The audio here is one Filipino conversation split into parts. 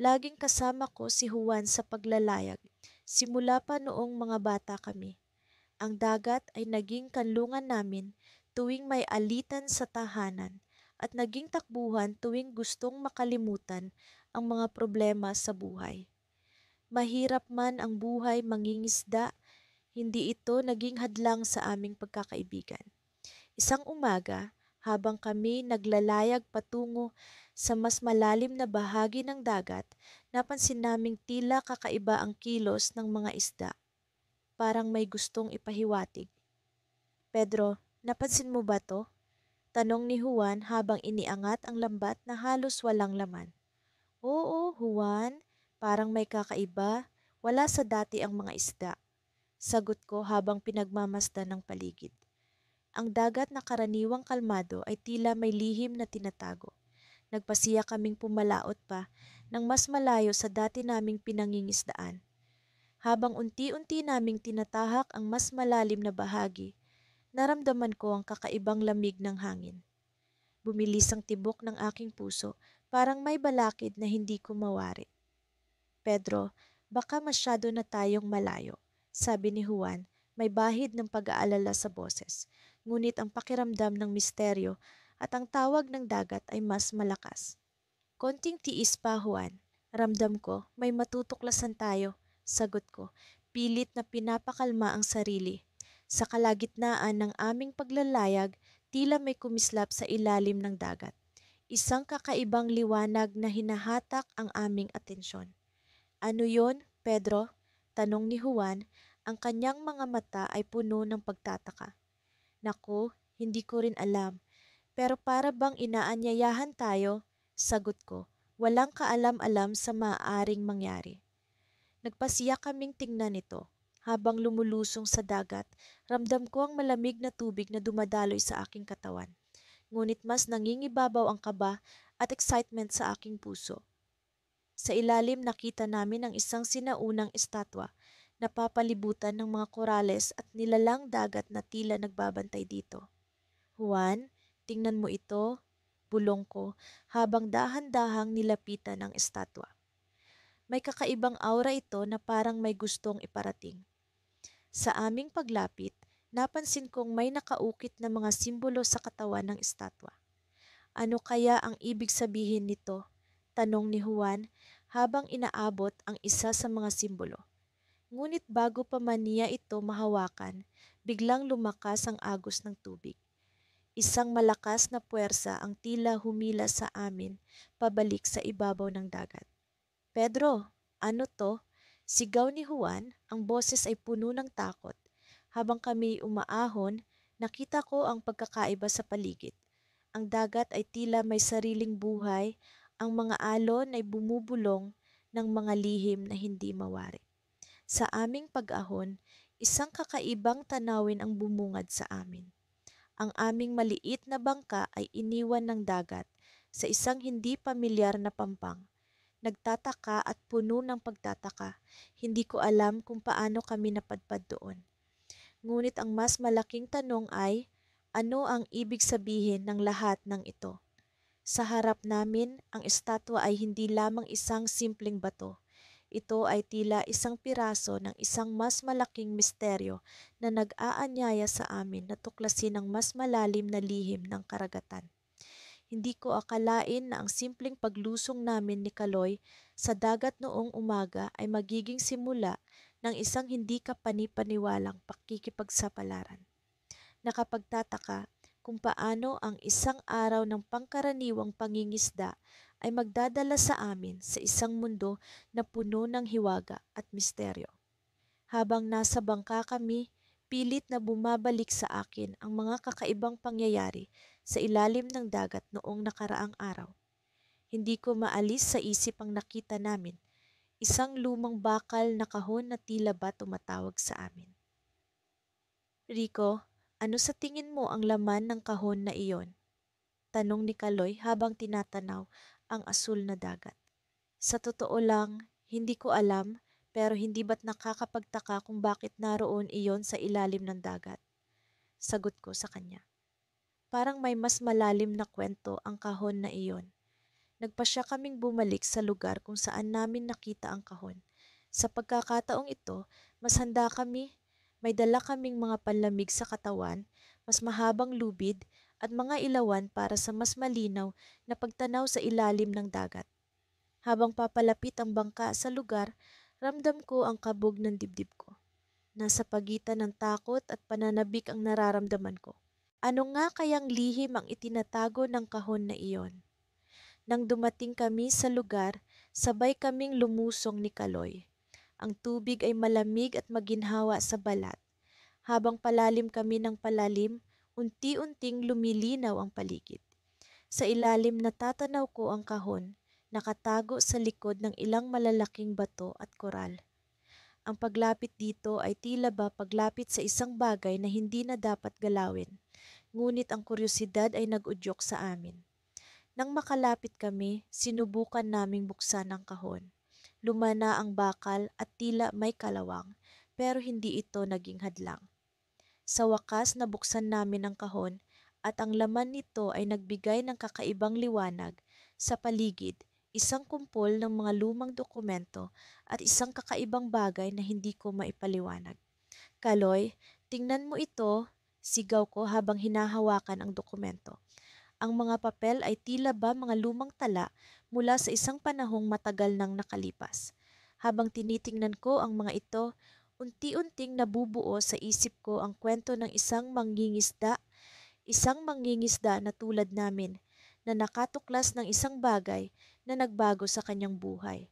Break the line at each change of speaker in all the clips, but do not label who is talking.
Laging kasama ko si Juan sa paglalayag, simula pa noong mga bata kami. Ang dagat ay naging kanlungan namin tuwing may alitan sa tahanan at naging takbuhan tuwing gustong makalimutan ang mga problema sa buhay. Mahirap man ang buhay mangingisda, hindi ito naging hadlang sa aming pagkakaibigan. Isang umaga, habang kami naglalayag patungo sa mas malalim na bahagi ng dagat, napansin naming tila kakaiba ang kilos ng mga isda. Parang may gustong ipahiwatig. Pedro, napansin mo ba to? Tanong ni Juan habang iniangat ang lambat na halos walang laman. Oo, Juan, parang may kakaiba. Wala sa dati ang mga isda. Sagot ko habang pinagmamasdan ng paligid. Ang dagat na karaniwang kalmado ay tila may lihim na tinatago. Nagpasiya kaming pumalaot pa ng mas malayo sa dati naming pinangingisdaan. Habang unti-unti naming tinatahak ang mas malalim na bahagi, naramdaman ko ang kakaibang lamig ng hangin. Bumilis ang tibok ng aking puso, parang may balakid na hindi ko mawari. Pedro, baka masyado na tayong malayo, sabi ni Juan, may bahid ng pag-aalala sa boses. Ngunit ang pakiramdam ng misteryo at ang tawag ng dagat ay mas malakas. Konting tiis pa, Juan. Ramdam ko, may matutuklasan tayo, sagot ko. Pilit na pinapakalma ang sarili. Sa kalagitnaan ng aming paglalayag, tila may kumislap sa ilalim ng dagat. Isang kakaibang liwanag na hinahatak ang aming atensyon. Ano yon, Pedro? Tanong ni Juan, ang kanyang mga mata ay puno ng pagtataka. Naku, hindi ko rin alam. Pero para bang inaanyayahan tayo, sagot ko, walang kaalam-alam sa maaaring mangyari. Nagpasiya kaming tingnan ito. Habang lumulusong sa dagat, ramdam ko ang malamig na tubig na dumadaloy sa aking katawan. Ngunit mas nangingibabaw ang kaba at excitement sa aking puso. Sa ilalim nakita namin ang isang sinaunang estatwa na papalibutan ng mga korales at nilalang dagat na tila nagbabantay dito. Juan, tingnan mo ito, bulong ko habang dahan-dahang nilapitan ang estatwa. May kakaibang aura ito na parang may gustong iparating. Sa aming paglapit, napansin kong may nakaukit na mga simbolo sa katawan ng estatwa. Ano kaya ang ibig sabihin nito? Tanong ni Juan habang inaabot ang isa sa mga simbolo. Ngunit bago pa man niya ito mahawakan, biglang lumakas ang agos ng tubig. Isang malakas na puwersa ang tila humila sa amin pabalik sa ibabaw ng dagat. Pedro, ano to? Sigaw ni Juan, ang boses ay puno ng takot. Habang kami umaahon, nakita ko ang pagkakaiba sa paligid. Ang dagat ay tila may sariling buhay, ang mga alon ay bumubulong ng mga lihim na hindi mawari. Sa aming pag-ahon, isang kakaibang tanawin ang bumungad sa amin. Ang aming maliit na bangka ay iniwan ng dagat sa isang hindi pamilyar na pampang. Nagtataka at puno ng pagtataka, hindi ko alam kung paano kami napadpad doon. Ngunit ang mas malaking tanong ay, ano ang ibig sabihin ng lahat ng ito? Sa harap namin, ang estatwa ay hindi lamang isang simpleng bato. Ito ay tila isang piraso ng isang mas malaking misteryo na nag-aanyaya sa amin na tuklasin ang mas malalim na lihim ng karagatan. Hindi ko akalain na ang simpleng paglusong namin ni Kaloy sa dagat noong umaga ay magiging simula ng isang hindi kapanipaniwalang pakikipagsapalaran. Nakapagtataka kung paano ang isang araw ng pangkaraniwang pangingisda ay magdadala sa amin sa isang mundo na puno ng hiwaga at misteryo. Habang nasa bangka kami, pilit na bumabalik sa akin ang mga kakaibang pangyayari sa ilalim ng dagat noong nakaraang araw. Hindi ko maalis sa isip ang nakita namin, isang lumang bakal na kahon na tila ba tumatawag sa amin. Rico, ano sa tingin mo ang laman ng kahon na iyon? Tanong ni Kaloy habang tinatanaw ang asul na dagat. Sa totoo lang, hindi ko alam, pero hindi ba't nakakapagtaka kung bakit naroon iyon sa ilalim ng dagat? Sagot ko sa kanya. Parang may mas malalim na kwento ang kahon na iyon. nagpasya kaming bumalik sa lugar kung saan namin nakita ang kahon. Sa pagkakataong ito, mas handa kami, may dala kaming mga panlamig sa katawan, mas mahabang lubid, at mga ilawan para sa mas malinaw na pagtanaw sa ilalim ng dagat. Habang papalapit ang bangka sa lugar, ramdam ko ang kabog ng dibdib ko. Nasa pagitan ng takot at pananabik ang nararamdaman ko. Ano nga kayang lihim ang itinatago ng kahon na iyon? Nang dumating kami sa lugar, sabay kaming lumusong ni Kaloy. Ang tubig ay malamig at maginhawa sa balat. Habang palalim kami ng palalim, unti-unting lumilinaw ang paligid. Sa ilalim natatanaw ko ang kahon, nakatago sa likod ng ilang malalaking bato at koral. Ang paglapit dito ay tila ba paglapit sa isang bagay na hindi na dapat galawin, ngunit ang kuryosidad ay nag-udyok sa amin. Nang makalapit kami, sinubukan naming buksan ang kahon. Lumana ang bakal at tila may kalawang, pero hindi ito naging hadlang. Sa wakas nabuksan namin ang kahon at ang laman nito ay nagbigay ng kakaibang liwanag sa paligid, isang kumpol ng mga lumang dokumento at isang kakaibang bagay na hindi ko maipaliwanag. Kaloy, tingnan mo ito, sigaw ko habang hinahawakan ang dokumento. Ang mga papel ay tila ba mga lumang tala mula sa isang panahong matagal nang nakalipas. Habang tinitingnan ko ang mga ito, unti-unting nabubuo sa isip ko ang kwento ng isang mangingisda na tulad namin, na nakatuklas ng isang bagay na nagbago sa kanyang buhay.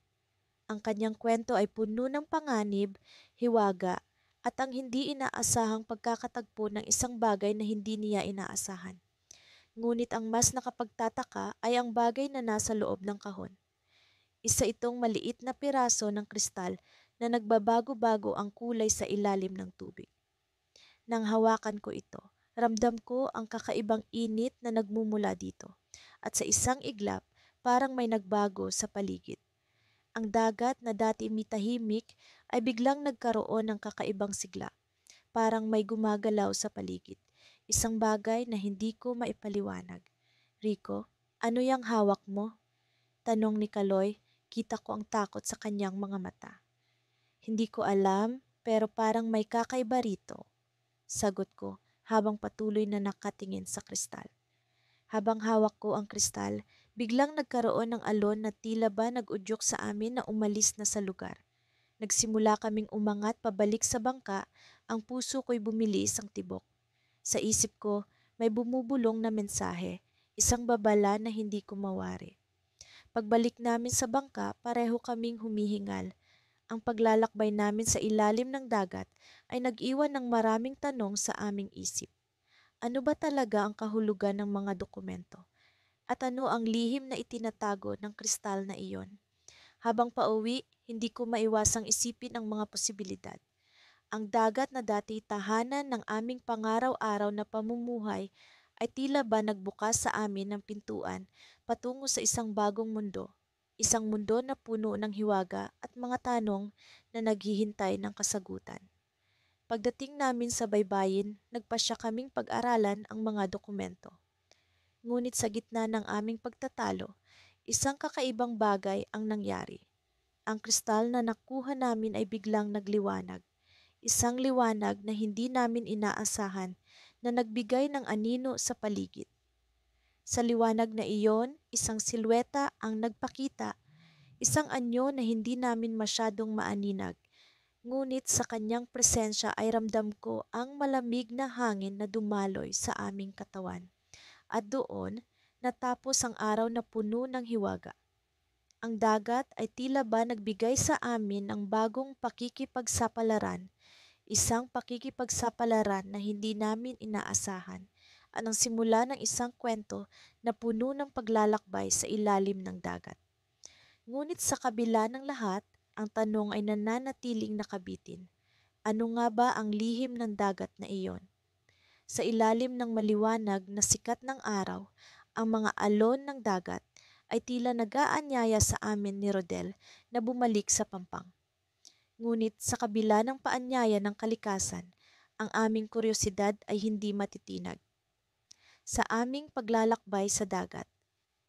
Ang kanyang kwento ay puno ng panganib, hiwaga, at ang hindi inaasahang pagkakatagpo ng isang bagay na hindi niya inaasahan. Ngunit ang mas nakapagtataka ay ang bagay na nasa loob ng kahon. Isa itong maliit na piraso ng kristal na nagbabago-bago ang kulay sa ilalim ng tubig. Nang hawakan ko ito, ramdam ko ang kakaibang init na nagmumula dito, at sa isang iglap, parang may nagbago sa paligid. Ang dagat na dati mitahimik ay biglang nagkaroon ng kakaibang sigla, parang may gumagalaw sa paligid. Isang bagay na hindi ko maipaliwanag. Rico, ano yang hawak mo? Tanong ni Kaloy, kita ko ang takot sa kanyang mga mata. Hindi ko alam, pero parang may kakaiba rito. Sagot ko habang patuloy na nakatingin sa kristal. Habang hawak ko ang kristal, biglang nagkaroon ng alon na tila ba nag-udyok sa amin na umalis na sa lugar. Nagsimula kaming umangat pabalik sa bangka, ang puso ko'y bumilis ang tibok. Sa isip ko, may bumubulong na mensahe, isang babala na hindi ko mawari. Pagbalik namin sa bangka, pareho kaming humihingal. Ang paglalakbay namin sa ilalim ng dagat ay nag-iwan ng maraming tanong sa aming isip. Ano ba talaga ang kahulugan ng mga dokumento? At ano ang lihim na itinatago ng kristal na iyon? Habang pauwi, hindi ko maiwasang isipin ang mga posibilidad. Ang dagat na dati tahanan ng aming pangaraw-araw na pamumuhay ay tila ba nagbukas sa amin ng pintuan patungo sa isang bagong mundo. Isang mundo na puno ng hiwaga at mga tanong na naghihintay ng kasagutan. Pagdating namin sa baybayin, nagpasya kaming pag-aralan ang mga dokumento. Ngunit sa gitna ng aming pagtatalo, isang kakaibang bagay ang nangyari. Ang kristal na nakuha namin ay biglang nagliwanag. Isang liwanag na hindi namin inaasahan na nagbigay ng anino sa paligid. Sa liwanag na iyon, isang silweta ang nagpakita, isang anyo na hindi namin masyadong maaninag. Ngunit sa kanyang presensya ay ramdam ko ang malamig na hangin na dumaloy sa aming katawan. At doon, natapos ang araw na puno ng hiwaga. Ang dagat ay tila ba nagbigay sa amin ng bagong pakikipagsapalaran, isang pakikipagsapalaran na hindi namin inaasahan, at ang simula ng isang kwento na puno ng paglalakbay sa ilalim ng dagat. Ngunit sa kabila ng lahat, ang tanong ay nananatiling nakabitin. Ano nga ba ang lihim ng dagat na iyon? Sa ilalim ng maliwanag na sikat ng araw, ang mga alon ng dagat ay tila nag-aanyaya sa amin ni Rodel na bumalik sa Pampang. Ngunit sa kabila ng paanyaya ng kalikasan, ang aming kuryosidad ay hindi matitinag. Sa aming paglalakbay sa dagat,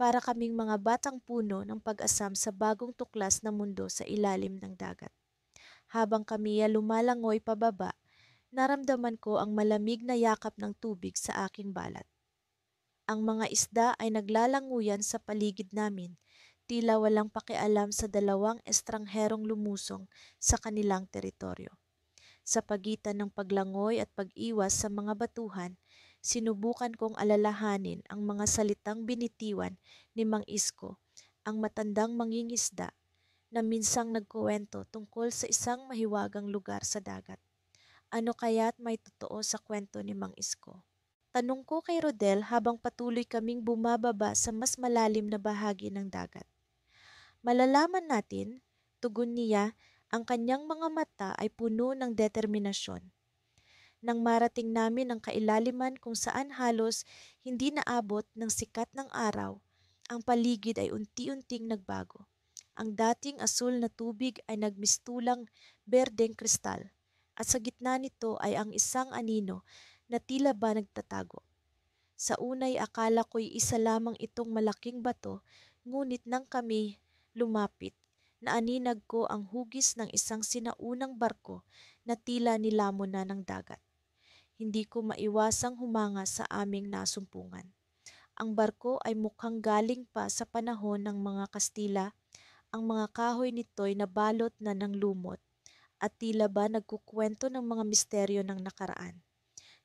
para kaming mga batang puno ng pag-asam sa bagong tuklas na mundo sa ilalim ng dagat. Habang kami ay lumalangoy pababa, naramdaman ko ang malamig na yakap ng tubig sa aking balat. Ang mga isda ay naglalanguyan sa paligid namin, tila walang pakialam sa dalawang estrangherong lumusong sa kanilang teritoryo. Sa pagitan ng paglangoy at pag-iwas sa mga batuhan, sinubukan kong alalahanin ang mga salitang binitiwan ni Mang Isko, ang matandang mangingisda na minsang nagkuwento tungkol sa isang mahiwagang lugar sa dagat. Ano kaya't may totoo sa kwento ni Mang Isko? Tanong ko kay Rodel habang patuloy kaming bumababa sa mas malalim na bahagi ng dagat. Malalaman natin, tugon niya, ang kanyang mga mata ay puno ng determinasyon. Nang marating namin ang kailaliman kung saan halos hindi naabot ng sikat ng araw, ang paligid ay unti-unting nagbago. Ang dating asul na tubig ay nagmistulang berdeng kristal at sa gitna nito ay ang isang anino na tila ba nagtatago. Sa unay akala ko'y isa lamang itong malaking bato, ngunit nang kami lumapit, naaninag ko ang hugis ng isang sinaunang barko na tila nilamon na ng dagat. Hindi ko maiwasang humanga sa aming nasumpungan. Ang barko ay mukhang galing pa sa panahon ng mga Kastila. Ang mga kahoy nito'y nabalot na ng lumot at tila ba nagkukwento ng mga misteryo ng nakaraan.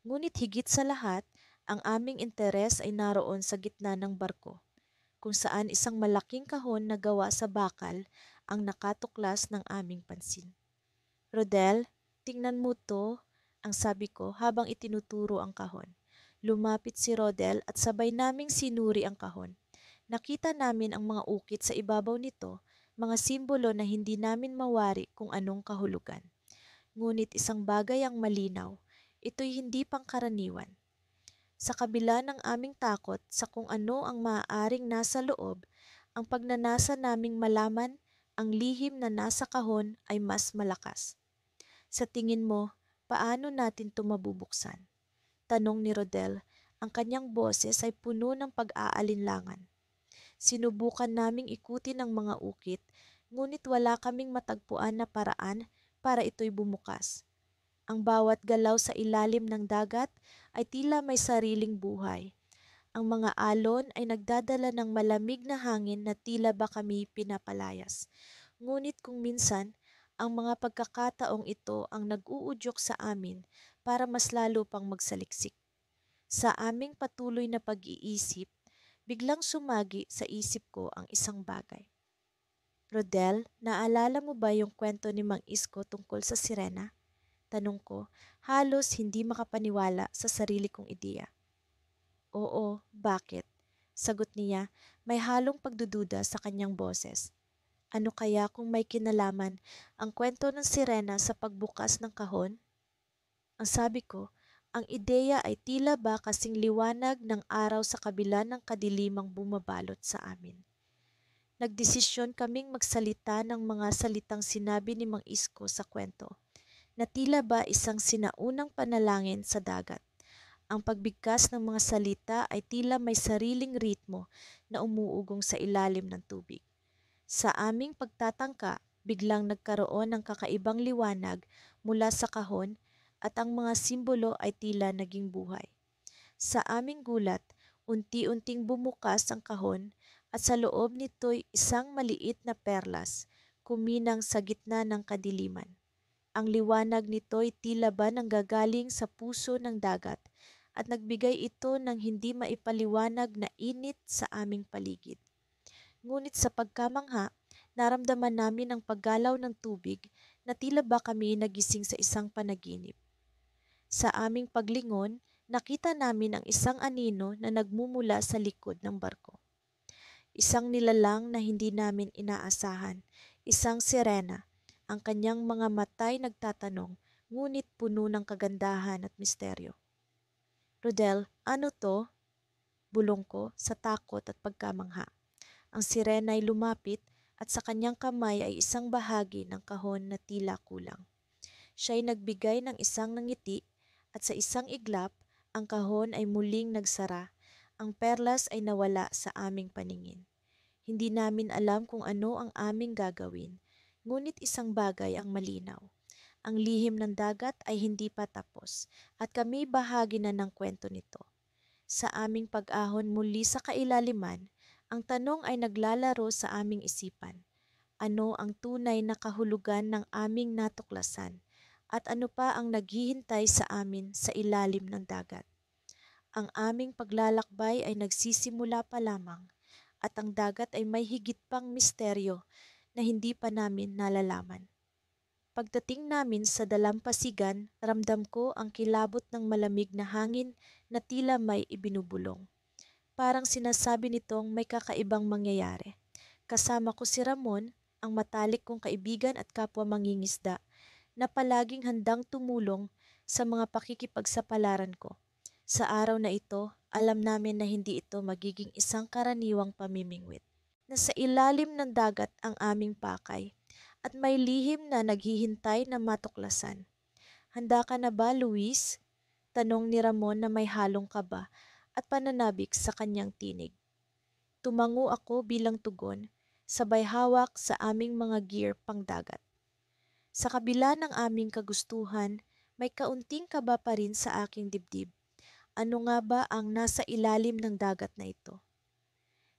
Ngunit higit sa lahat, ang aming interes ay naroon sa gitna ng barko, kung saan isang malaking kahon na gawa sa bakal ang nakatuklas ng aming pansin. Rodel, tingnan mo to, ang sabi ko habang itinuturo ang kahon. Lumapit si Rodel at sabay naming sinuri ang kahon. Nakita namin ang mga ukit sa ibabaw nito, mga simbolo na hindi namin mawari kung anong kahulugan. Ngunit isang bagay ang malinaw, ito'y hindi pangkaraniwan. Sa kabila ng aming takot sa kung ano ang maaaring nasa loob, ang pagnanasa naming malaman ang lihim na nasa kahon ay mas malakas. Sa tingin mo, paano natin ito mabubuksan? Tanong ni Rodel, ang kanyang boses ay puno ng pag-aalinlangan. Sinubukan naming ikutin ang mga ukit, ngunit wala kaming matagpuan na paraan para ito'y bumukas. Ang bawat galaw sa ilalim ng dagat ay tila may sariling buhay. Ang mga alon ay nagdadala ng malamig na hangin na tila ba kami pinapalayas. Ngunit kung minsan, ang mga pagkakataong ito ang nag-uudyok sa amin para mas lalo pang magsaliksik. Sa aming patuloy na pag-iisip, biglang sumagi sa isip ko ang isang bagay. Rodel, naalala mo ba yung kwento ni Mang Isko tungkol sa sirena? Tanong ko, halos hindi makapaniwala sa sarili kong ideya. Oo, bakit? Sagot niya, may halong pagdududa sa kanyang boses. Ano kaya kung may kinalaman ang kwento ng sirena sa pagbukas ng kahon? Ang sabi ko, ang ideya ay tila ba kasing liwanag ng araw sa kabila ng kadilimang bumabalot sa amin. Nagdesisyon kaming magsalita ng mga salitang sinabi ni Mang Isko sa kwento, na tila ba isang sinaunang panalangin sa dagat. Ang pagbigkas ng mga salita ay tila may sariling ritmo na umuugong sa ilalim ng tubig. Sa aming pagtatangka, biglang nagkaroon ng kakaibang liwanag mula sa kahon at ang mga simbolo ay tila naging buhay. Sa aming gulat, unti-unting bumukas ang kahon at sa loob nito'y isang maliit na perlas, kuminang sa gitna ng kadiliman. Ang liwanag nito'y tila ba nanggagaling sa puso ng dagat at nagbigay ito ng hindi maipaliwanag na init sa aming paligid. Ngunit sa pagkamangha, naramdaman namin ang paggalaw ng tubig na tila ba kami nagising sa isang panaginip. Sa aming paglingon, nakita namin ang isang anino na nagmumula sa likod ng barko. Isang nilalang na hindi namin inaasahan, isang sirena. Ang kanyang mga mata'y nagtatanong, ngunit puno ng kagandahan at misteryo. Rodel, ano to? Bulong ko sa takot at pagkamangha. Ang sirena ay lumapit at sa kanyang kamay ay isang bahagi ng kahon na tila kulang. Siya'y nagbigay ng isang ngiti at sa isang iglap, ang kahon ay muling nagsara Ang perlas ay nawala sa aming paningin. Hindi namin alam kung ano ang aming gagawin, ngunit isang bagay ang malinaw. Ang lihim ng dagat ay hindi pa tapos at kami bahagi na ng kwento nito. Sa aming pag-ahon muli sa kailaliman, ang tanong ay naglalaro sa aming isipan. Ano ang tunay na kahulugan ng aming natuklasan at ano pa ang naghihintay sa amin sa ilalim ng dagat? Ang aming paglalakbay ay nagsisimula pa lamang at ang dagat ay may higit pang misteryo na hindi pa namin nalalaman. Pagdating namin sa dalampasigan, ramdam ko ang kilabot ng malamig na hangin na tila may ibinubulong. Parang sinasabi nitong may kakaibang mangyayari. Kasama ko si Ramon, ang matalik kong kaibigan at kapwa mangingisda, na palaging handang tumulong sa mga pakikipagsapalaran ko. Sa araw na ito, alam namin na hindi ito magiging isang karaniwang pamimingwit. Nasa ilalim ng dagat ang aming pakay at may lihim na naghihintay na matuklasan. Handa ka na ba, Luis? Tanong ni Ramon na may halong kaba at pananabik sa kanyang tinig. Tumango ako bilang tugon, sabay hawak sa aming mga gear pangdagat. Sa kabila ng aming kagustuhan, may kaunting kaba pa rin sa aking dibdib. Ano nga ba ang nasa ilalim ng dagat na ito?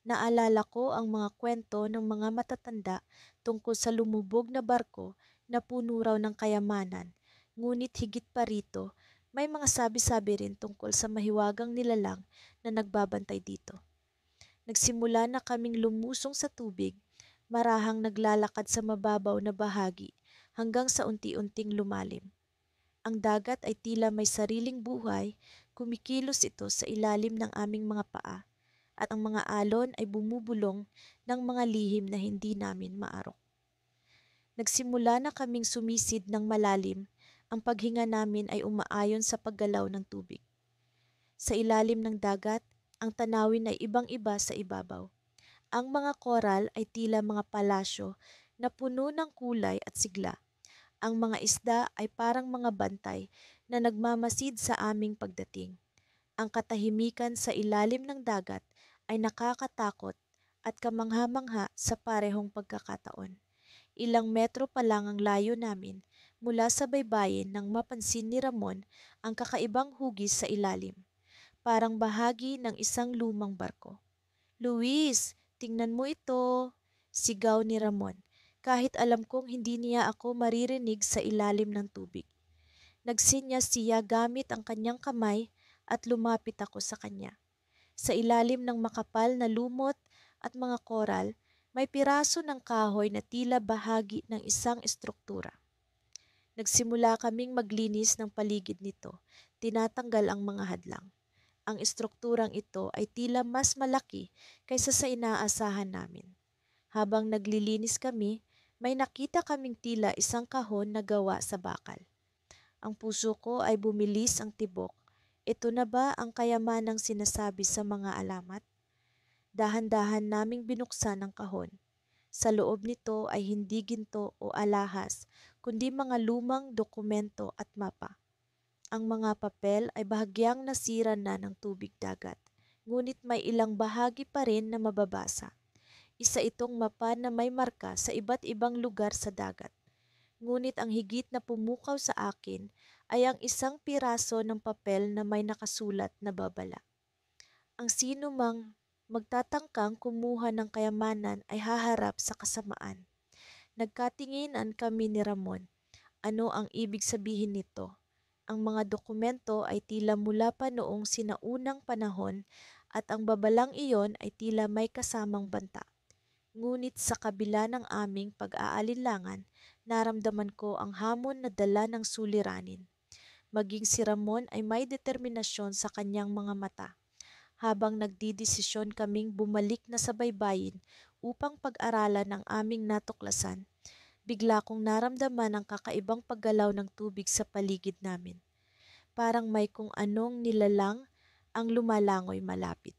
Naalala ko ang mga kwento ng mga matatanda tungkol sa lumubog na barko na puno raw ng kayamanan. Ngunit higit pa rito, may mga sabi-sabi rin tungkol sa mahiwagang nilalang na nagbabantay dito. Nagsimula na kaming lumusong sa tubig, marahang naglalakad sa mababaw na bahagi hanggang sa unti-unting lumalim. Ang dagat ay tila may sariling buhay, kumikilos ito sa ilalim ng aming mga paa at ang mga alon ay bumubulong ng mga lihim na hindi namin maarok. Nagsimula na kaming sumisid ng malalim, ang paghinga namin ay umaayon sa paggalaw ng tubig. Sa ilalim ng dagat, ang tanawin ay ibang-iba sa ibabaw. Ang mga koral ay tila mga palasyo na puno ng kulay at sigla. Ang mga isda ay parang mga bantay na nagmamasid sa aming pagdating. Ang katahimikan sa ilalim ng dagat ay nakakatakot at kamangha-mangha sa parehong pagkakataon. Ilang metro pa lang ang layo namin mula sa baybayin nang mapansin ni Ramon ang kakaibang hugis sa ilalim, parang bahagi ng isang lumang barko. "Luis, tingnan mo ito!" Sigaw ni Ramon, kahit alam kong hindi niya ako maririnig sa ilalim ng tubig. Nagsinyas siya gamit ang kanyang kamay at lumapit ako sa kanya. Sa ilalim ng makapal na lumot at mga koral, may piraso ng kahoy na tila bahagi ng isang estruktura. Nagsimula kaming maglinis ng paligid nito, tinatanggal ang mga hadlang. Ang estrukturang ito ay tila mas malaki kaysa sa inaasahan namin. Habang naglilinis kami, may nakita kaming tila isang kahon na gawa sa bakal. Ang puso ko ay bumilis ang tibok. Ito na ba ang kayamanang sinasabi sa mga alamat? Dahan-dahan naming binuksan ang kahon. Sa loob nito ay hindi ginto o alahas, kundi mga lumang dokumento at mapa. Ang mga papel ay bahagyang nasira na ng tubig dagat, ngunit may ilang bahagi pa rin na mababasa. Isa itong mapa na may marka sa iba't ibang lugar sa dagat. Ngunit ang higit na pumukaw sa akin ay ang isang piraso ng papel na may nakasulat na babala. Ang sino mang magtatangkang kumuha ng kayamanan ay haharap sa kasamaan. Nagkatinginan kami ni Ramon. Ano ang ibig sabihin nito? Ang mga dokumento ay tila mula pa noong sinaunang panahon at ang babalang iyon ay tila may kasamang banta. Ngunit sa kabila ng aming pag-aalinlangan, naramdaman ko ang hamon na dala ng suliranin. Maging si Ramon ay may determinasyon sa kanyang mga mata. Habang nagdidesisyon kaming bumalik na sa baybayin upang pag-aralan ang aming natuklasan, bigla kong naramdaman ang kakaibang paggalaw ng tubig sa paligid namin. Parang may kung anong nilalang ang lumalangoy malapit.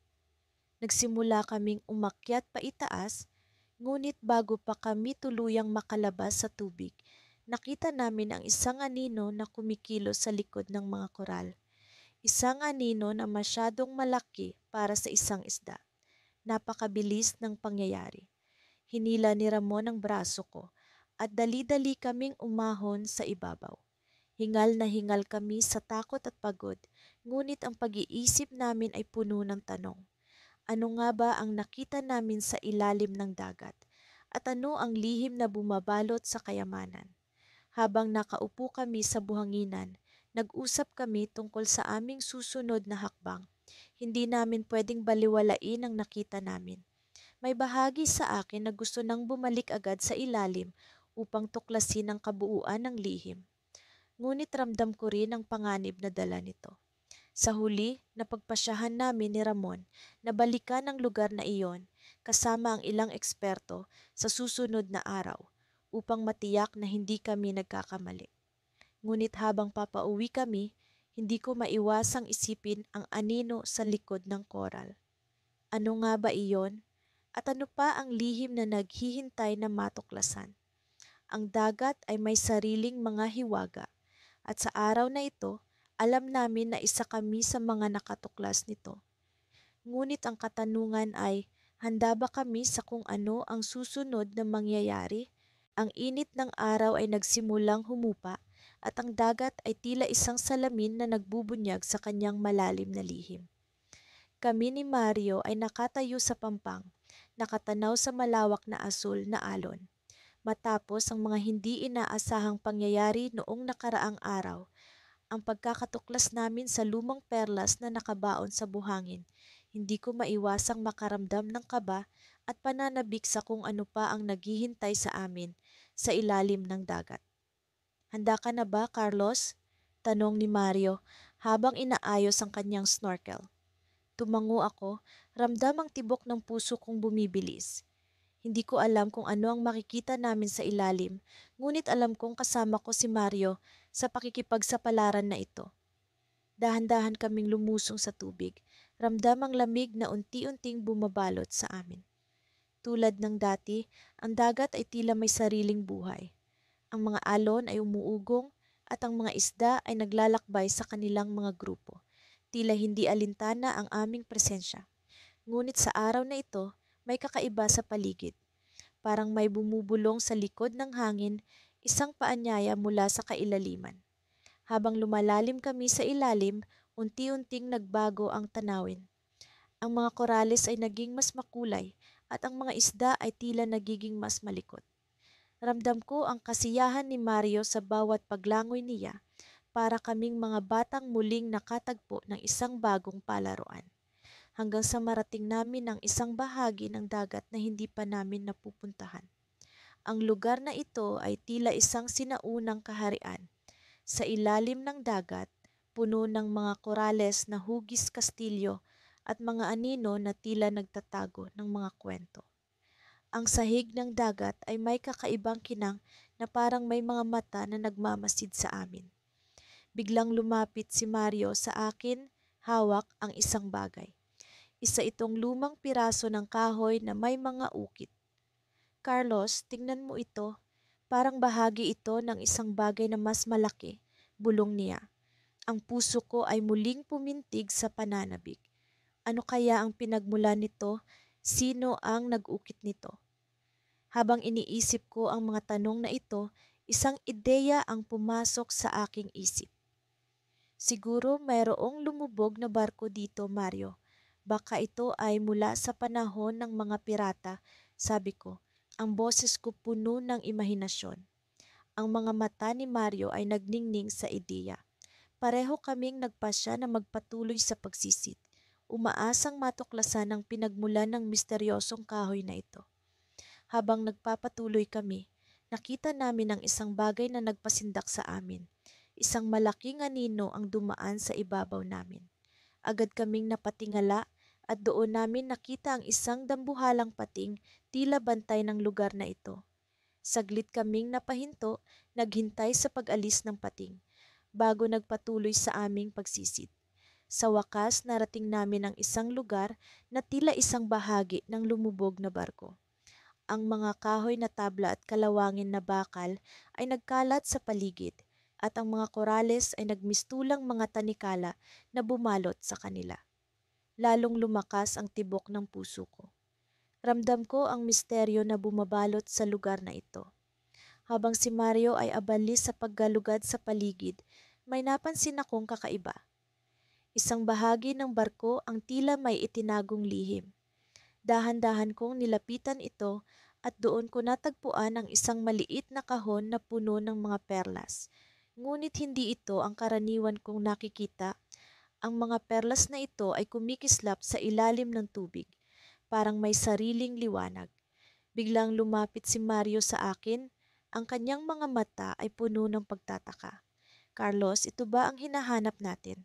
Nagsimula kaming umakyat pa itaas, ngunit bago pa kami tuluyang makalabas sa tubig, nakita namin ang isang anino na kumikilos sa likod ng mga koral. Isang anino na masyadong malaki para sa isang isda. Napakabilis ng pangyayari. Hinila ni Ramon ang braso ko at dali-dali kaming umahon sa ibabaw. Hingal na hingal kami sa takot at pagod, ngunit ang pag-iisip namin ay puno ng tanong. Ano nga ba ang nakita namin sa ilalim ng dagat? At ano ang lihim na bumabalot sa kayamanan? Habang nakaupo kami sa buhanginan, nag-usap kami tungkol sa aming susunod na hakbang. Hindi namin pwedeng baliwalain ang nakita namin. May bahagi sa akin na gusto nang bumalik agad sa ilalim upang tuklasin ang kabuuan ng lihim. Ngunit ramdam ko rin ang panganib na dala nito. Sa huli, napagpasyahan namin ni Ramon na balikan ang lugar na iyon kasama ang ilang eksperto sa susunod na araw upang matiyak na hindi kami nagkakamali. Ngunit habang papauwi kami, hindi ko maiwasang isipin ang anino sa likod ng koral. Ano nga ba iyon? At ano pa ang lihim na naghihintay na matuklasan? Ang dagat ay may sariling mga hiwaga at sa araw na ito, alam namin na isa kami sa mga nakatuklas nito. Ngunit ang katanungan ay, handa ba kami sa kung ano ang susunod na mangyayari? Ang init ng araw ay nagsimulang humupa at ang dagat ay tila isang salamin na nagbubunyag sa kanyang malalim na lihim. Kami ni Mario ay nakatayo sa pampang, nakatanaw sa malawak na asul na alon. Matapos ang mga hindi inaasahang pangyayari noong nakaraang araw, ang pagkakatuklas namin sa lumang perlas na nakabaon sa buhangin, hindi ko maiwasang makaramdam ng kaba at pananabik sa kung ano pa ang naghihintay sa amin sa ilalim ng dagat. Handa ka na ba, Carlos? Tanong ni Mario habang inaayos ang kanyang snorkel. Tumango ako, ramdam ang tibok ng puso kong bumibilis. Hindi ko alam kung ano ang makikita namin sa ilalim, ngunit alam kong kasama ko si Mario sa pakikipagsapalaran na ito. Dahan-dahan kaming lumusong sa tubig, ramdam ang lamig na unti-unting bumabalot sa amin. Tulad ng dati, ang dagat ay tila may sariling buhay. Ang mga alon ay umuugong at ang mga isda ay naglalakbay sa kanilang mga grupo. Tila hindi alintana ang aming presensya. Ngunit sa araw na ito, may kakaiba sa paligid. Parang may bumubulong sa likod ng hangin, isang paanyaya mula sa kailaliman. Habang lumalalim kami sa ilalim, unti-unting nagbago ang tanawin. Ang mga korales ay naging mas makulay at ang mga isda ay tila nagiging mas malikot. Ramdam ko ang kasiyahan ni Mario sa bawat paglangoy niya, para kaming mga batang muling nakatagpo ng isang bagong palaruan. Hanggang sa marating namin ang isang bahagi ng dagat na hindi pa namin napupuntahan. Ang lugar na ito ay tila isang sinaunang kaharian. Sa ilalim ng dagat, puno ng mga korales na hugis kastilyo at mga anino na tila nagtatago ng mga kwento. Ang sahig ng dagat ay may kakaibang kinang na parang may mga mata na nagmamasid sa amin. Biglang lumapit si Mario sa akin, hawak ang isang bagay. Isa itong lumang piraso ng kahoy na may mga ukit. Carlos, tingnan mo ito. Parang bahagi ito ng isang bagay na mas malaki, bulong niya. Ang puso ko ay muling pumintig sa pananabik. Ano kaya ang pinagmulan nito? Sino ang nag-ukit nito? Habang iniisip ko ang mga tanong na ito, isang ideya ang pumasok sa aking isip. Siguro mayroong lumubog na barko dito, Mario. Baka ito ay mula sa panahon ng mga pirata, sabi ko. Ang boses ko puno ng imahinasyon. Ang mga mata ni Mario ay nagningning sa ideya. Pareho kaming nagpasya na magpatuloy sa pagsisid, umaasang matuklasan ang pinagmulan ng misteryosong kahoy na ito. Habang nagpapatuloy kami, nakita namin ang isang bagay na nagpasindak sa amin. Isang malaking anino ang dumaan sa ibabaw namin. Agad kaming napatingala at doon namin nakita ang isang dambuhalang pating tila bantay ng lugar na ito. Saglit kaming napahinto, naghintay sa pag-alis ng pating, bago nagpatuloy sa aming pagsisid. Sa wakas, narating namin ang isang lugar na tila isang bahagi ng lumubog na barko. Ang mga kahoy na tabla at kalawangin na bakal ay nagkalat sa paligid. at ang mga korales ay nagmistulang mga tanikala na bumalot sa kanila. Lalong lumakas ang tibok ng puso ko. Ramdam ko ang misteryo na bumabalot sa lugar na ito. Habang si Mario ay abali sa paggalugad sa paligid, may napansin akong kakaiba. Isang bahagi ng barko ang tila may itinagong lihim. Dahan-dahan kong nilapitan ito at doon ko natagpuan ang isang maliit na kahon na puno ng mga perlas. Ngunit hindi ito ang karaniwan kong nakikita. Ang mga perlas na ito ay kumikislap sa ilalim ng tubig, parang may sariling liwanag. Biglang lumapit si Mario sa akin. Ang kanyang mga mata ay puno ng pagtataka. Carlos, ito ba ang hinahanap natin?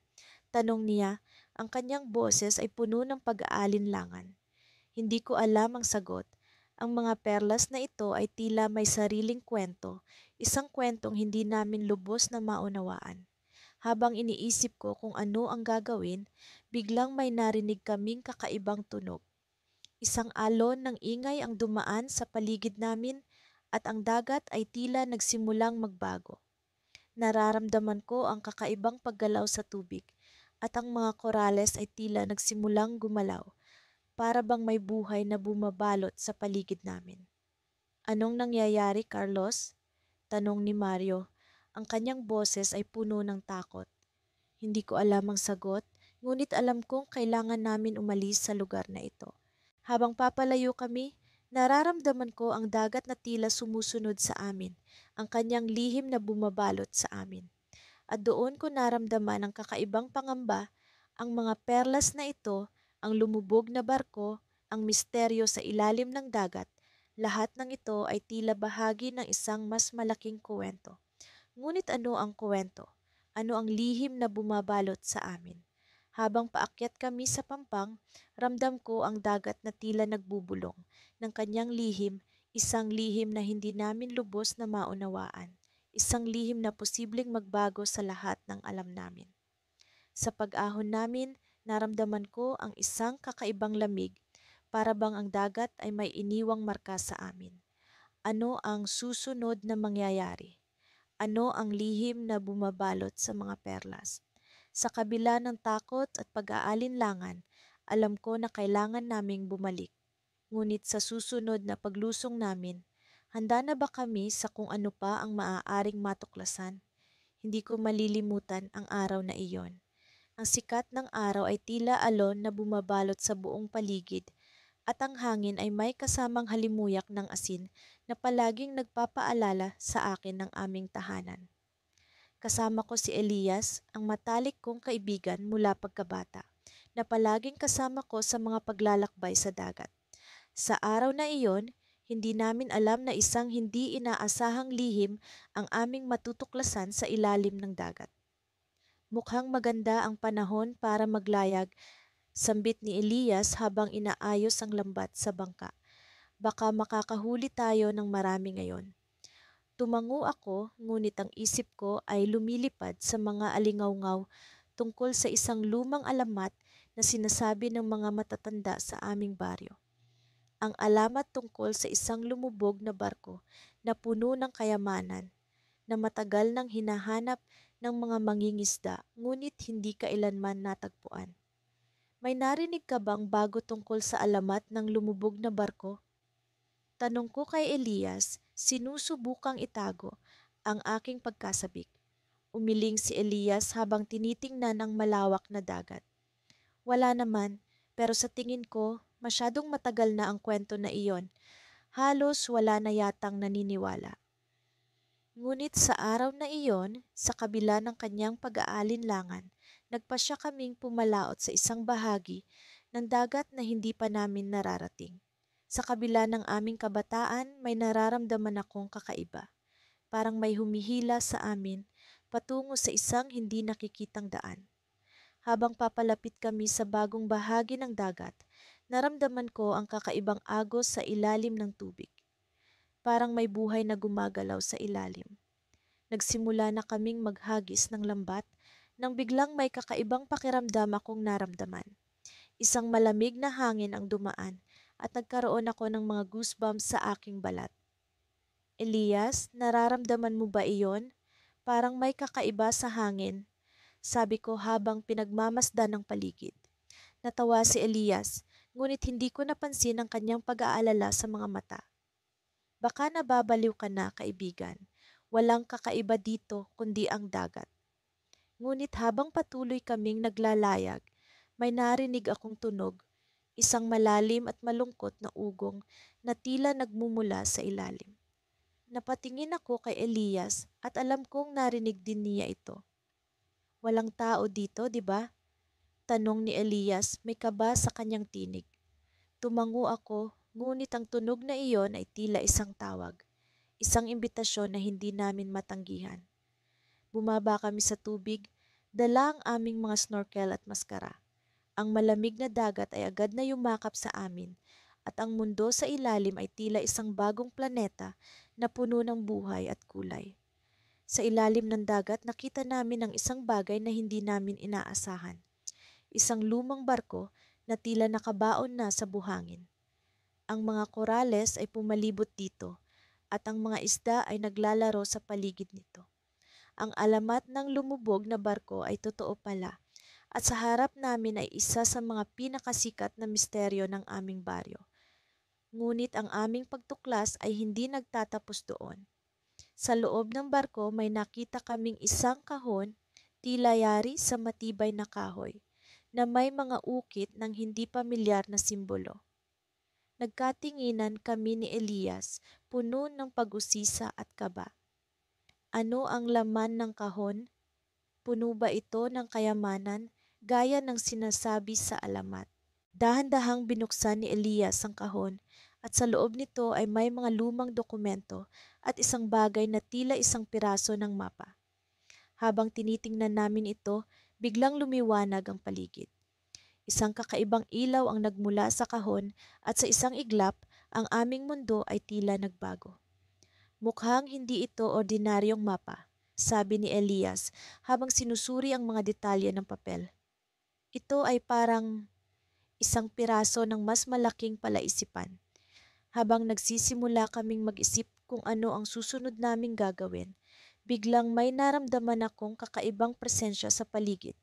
Tanong niya. Ang kanyang boses ay puno ng pag-aalinlangan. Hindi ko alam ang sagot. Ang mga perlas na ito ay tila may sariling kwento, isang kwentong hindi namin lubos na maunawaan. Habang iniisip ko kung ano ang gagawin, biglang may narinig kaming kakaibang tunog. Isang alon ng ingay ang dumaan sa paligid namin at ang dagat ay tila nagsimulang magbago. Nararamdaman ko ang kakaibang paggalaw sa tubig at ang mga korales ay tila nagsimulang gumalaw, para bang may buhay na bumabalot sa paligid namin. Anong nangyayari, Carlos? Tanong ni Mario. Ang kanyang boses ay puno ng takot. Hindi ko alam ang sagot, ngunit alam kong kailangan namin umalis sa lugar na ito. Habang papalayo kami, nararamdaman ko ang dagat na tila sumusunod sa amin, ang kanyang lihim na bumabalot sa amin. At doon ko naramdaman ang kakaibang pangamba, ang mga perlas na ito, ang lumubog na barko, ang misteryo sa ilalim ng dagat. Lahat ng ito ay tila bahagi ng isang mas malaking kuwento. Ngunit ano ang kuwento? Ano ang lihim na bumabalot sa amin? Habang paakyat kami sa pampang, ramdam ko ang dagat na tila nagbubulong ng kanyang lihim, isang lihim na hindi namin lubos na maunawaan, isang lihim na posibleng magbago sa lahat ng alam namin. Sa pag-ahon namin, naramdaman ko ang isang kakaibang lamig, para bang ang dagat ay may iniwang marka sa amin. Ano ang susunod na mangyayari? Ano ang lihim na bumabalot sa mga perlas? Sa kabila ng takot at pag-aalinlangan, alam ko na kailangan naming bumalik. Ngunit sa susunod na paglusong namin, handa na ba kami sa kung ano pa ang maaaring matuklasan? Hindi ko malilimutan ang araw na iyon. Ang sikat ng araw ay tila alon na bumabalot sa buong paligid at ang hangin ay may kasamang halimuyak ng asin na palaging nagpapaalala sa akin ng aming tahanan. Kasama ko si Elias, ang matalik kong kaibigan mula pagkabata, na palaging kasama ko sa mga paglalakbay sa dagat. Sa araw na iyon, hindi namin alam na isang hindi inaasahang lihim ang aming matutuklasan sa ilalim ng dagat. Mukhang maganda ang panahon para maglayag, sambit ni Elias habang inaayos ang lambat sa bangka. Baka makakahuli tayo ng marami ngayon. Tumango ako, ngunit ang isip ko ay lumilipad sa mga alingawngaw tungkol sa isang lumang alamat na sinasabi ng mga matatanda sa aming baryo. Ang alamat tungkol sa isang lumubog na barko na puno ng kayamanan, na matagal nang hinahanap ng mga mangingisda ngunit hindi kailanman natagpuan. May narinig ka bang bago tungkol sa alamat ng lumubog na barko? Tanong ko kay Elias, sinusubukang itago ang aking pagkasabik. Umiling si Elias habang tinitingnan ang malawak na dagat. Wala naman, pero sa tingin ko, masyadong matagal na ang kwento na iyon. Halos wala na yatang naniniwala. Ngunit sa araw na iyon, sa kabila ng kanyang pag-aalinlangan, nagpasya kaming pumalaot sa isang bahagi ng dagat na hindi pa namin nararating. Sa kabila ng aming kabataan, may nararamdaman akong kakaiba. Parang may humihila sa amin patungo sa isang hindi nakikitang daan. Habang papalapit kami sa bagong bahagi ng dagat, naramdaman ko ang kakaibang agos sa ilalim ng tubig. Parang may buhay na gumagalaw sa ilalim. Nagsimula na kaming maghagis ng lambat nang biglang may kakaibang pakiramdam akong naramdaman. Isang malamig na hangin ang dumaan at nagkaroon ako ng mga goosebumps sa aking balat. Elias, nararamdaman mo ba iyon? Parang may kakaiba sa hangin, sabi ko habang pinagmamasdan ng paligid. Natawa si Elias, ngunit hindi ko napansin ang kanyang pag-aalala sa mga mata. Baka nababaliw ka na, kaibigan. Walang kakaiba dito kundi ang dagat. Ngunit habang patuloy kaming naglalayag, may narinig akong tunog, isang malalim at malungkot na ugong na tila nagmumula sa ilalim. Napatingin ako kay Elias at alam kong narinig din niya ito. Walang tao dito, di ba? Tanong ni Elias, may kaba sa kanyang tinig. Tumango ako, ngunit ang tunog na iyon ay tila isang tawag, isang imbitasyon na hindi namin matanggihan. Bumaba kami sa tubig, dala ang aming mga snorkel at maskara. Ang malamig na dagat ay agad na yumakap sa amin at ang mundo sa ilalim ay tila isang bagong planeta na puno ng buhay at kulay. Sa ilalim ng dagat nakita namin ang isang bagay na hindi namin inaasahan. Isang lumang barko na tila nakabaon na sa buhangin. Ang mga korales ay pumalibot dito at ang mga isda ay naglalaro sa paligid nito. Ang alamat ng lumubog na barko ay totoo pala at sa harap namin ay isa sa mga pinakasikat na misteryo ng aming baryo. Ngunit ang aming pagtuklas ay hindi nagtatapos doon. Sa loob ng barko may nakita kaming isang kahon, tila yari sa matibay na kahoy, na may mga ukit ng hindi pamilyar na simbolo. Nagkatinginan kami ni Elias, puno ng pag-usisa at kaba. Ano ang laman ng kahon? Puno ba ito ng kayamanan gaya ng sinasabi sa alamat? Dahan-dahang binuksan ni Elias ang kahon at sa loob nito ay may mga lumang dokumento at isang bagay na tila isang piraso ng mapa. Habang tinitingnan namin ito, biglang lumiwanag ang paligid. Isang kakaibang ilaw ang nagmula sa kahon at sa isang iglap, ang aming mundo ay tila nagbago. Mukhang hindi ito ordinaryong mapa, sabi ni Elias habang sinusuri ang mga detalye ng papel. Ito ay parang isang piraso ng mas malaking palaisipan. Habang nagsisimula kaming mag-isip kung ano ang susunod naming gagawin, biglang may naramdaman akong kakaibang presensya sa paligid.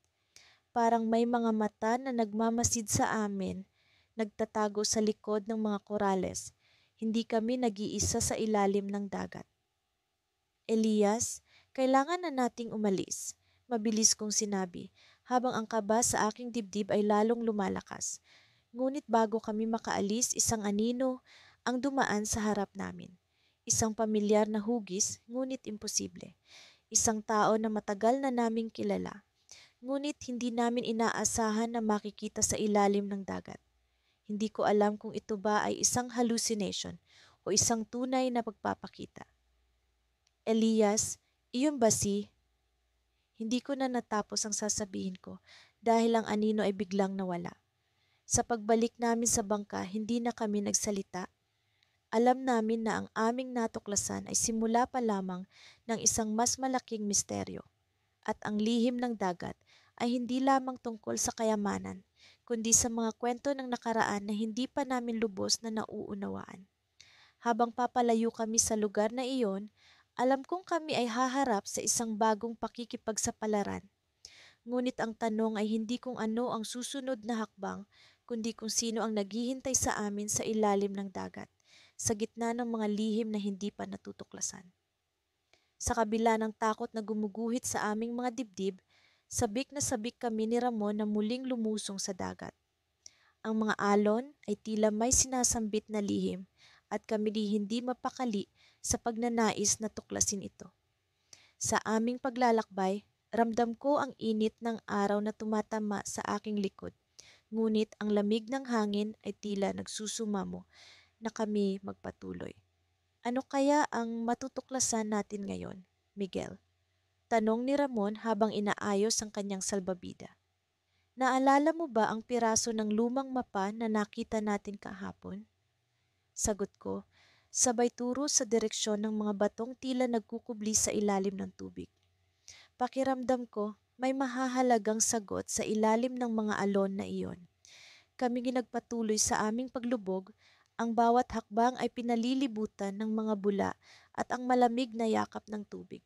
Parang may mga mata na nagmamasid sa amin, nagtatago sa likod ng mga korales. Hindi kami nag-iisa sa ilalim ng dagat. Elias, kailangan na nating umalis. Mabilis kong sinabi, habang ang kaba sa aking dibdib ay lalong lumalakas. Ngunit bago kami makaalis, isang anino ang dumaan sa harap namin. Isang pamilyar na hugis, ngunit imposible. Isang tao na matagal na naming kilala. Ngunit hindi namin inaasahan na makikita sa ilalim ng dagat. Hindi ko alam kung ito ba ay isang hallucination o isang tunay na pagpapakita. Elias, iyon ba si? Hindi ko na natapos ang sasabihin ko dahil ang anino ay biglang nawala. Sa pagbalik namin sa bangka, hindi na kami nagsalita. Alam namin na ang aming natuklasan ay simula pa lamang ng isang mas malaking misteryo. At ang lihim ng dagat ay hindi lamang tungkol sa kayamanan, kundi sa mga kwento ng nakaraan na hindi pa namin lubos na nauunawaan. Habang papalayo kami sa lugar na iyon, alam kong kami ay haharap sa isang bagong pakikipagsapalaran. Ngunit ang tanong ay hindi kung ano ang susunod na hakbang, kundi kung sino ang naghihintay sa amin sa ilalim ng dagat, sa gitna ng mga lihim na hindi pa natutuklasan. Sa kabila ng takot na gumuguhit sa aming mga dibdib, sabik na sabik kami ni Ramon na muling lumusong sa dagat. Ang mga alon ay tila may sinasambit na lihim at kami hindi mapakali sa pagnanais na tuklasin ito. Sa aming paglalakbay, ramdam ko ang init ng araw na tumatama sa aking likod. Ngunit ang lamig ng hangin ay tila nagsusumamo na kami magpatuloy. Ano kaya ang matutuklasan natin ngayon, Miguel? Tanong ni Ramon habang inaayos ang kanyang salbabida. Naalala mo ba ang piraso ng lumang mapa na nakita natin kahapon? Sagot ko, sabay turo sa direksyon ng mga batong tila nagkukubli sa ilalim ng tubig. Pakiramdam ko, may mahahalagang sagot sa ilalim ng mga alon na iyon. Kami ginagpatuloy sa aming paglubog, ang bawat hakbang ay pinalilibutan ng mga bula at ang malamig na yakap ng tubig.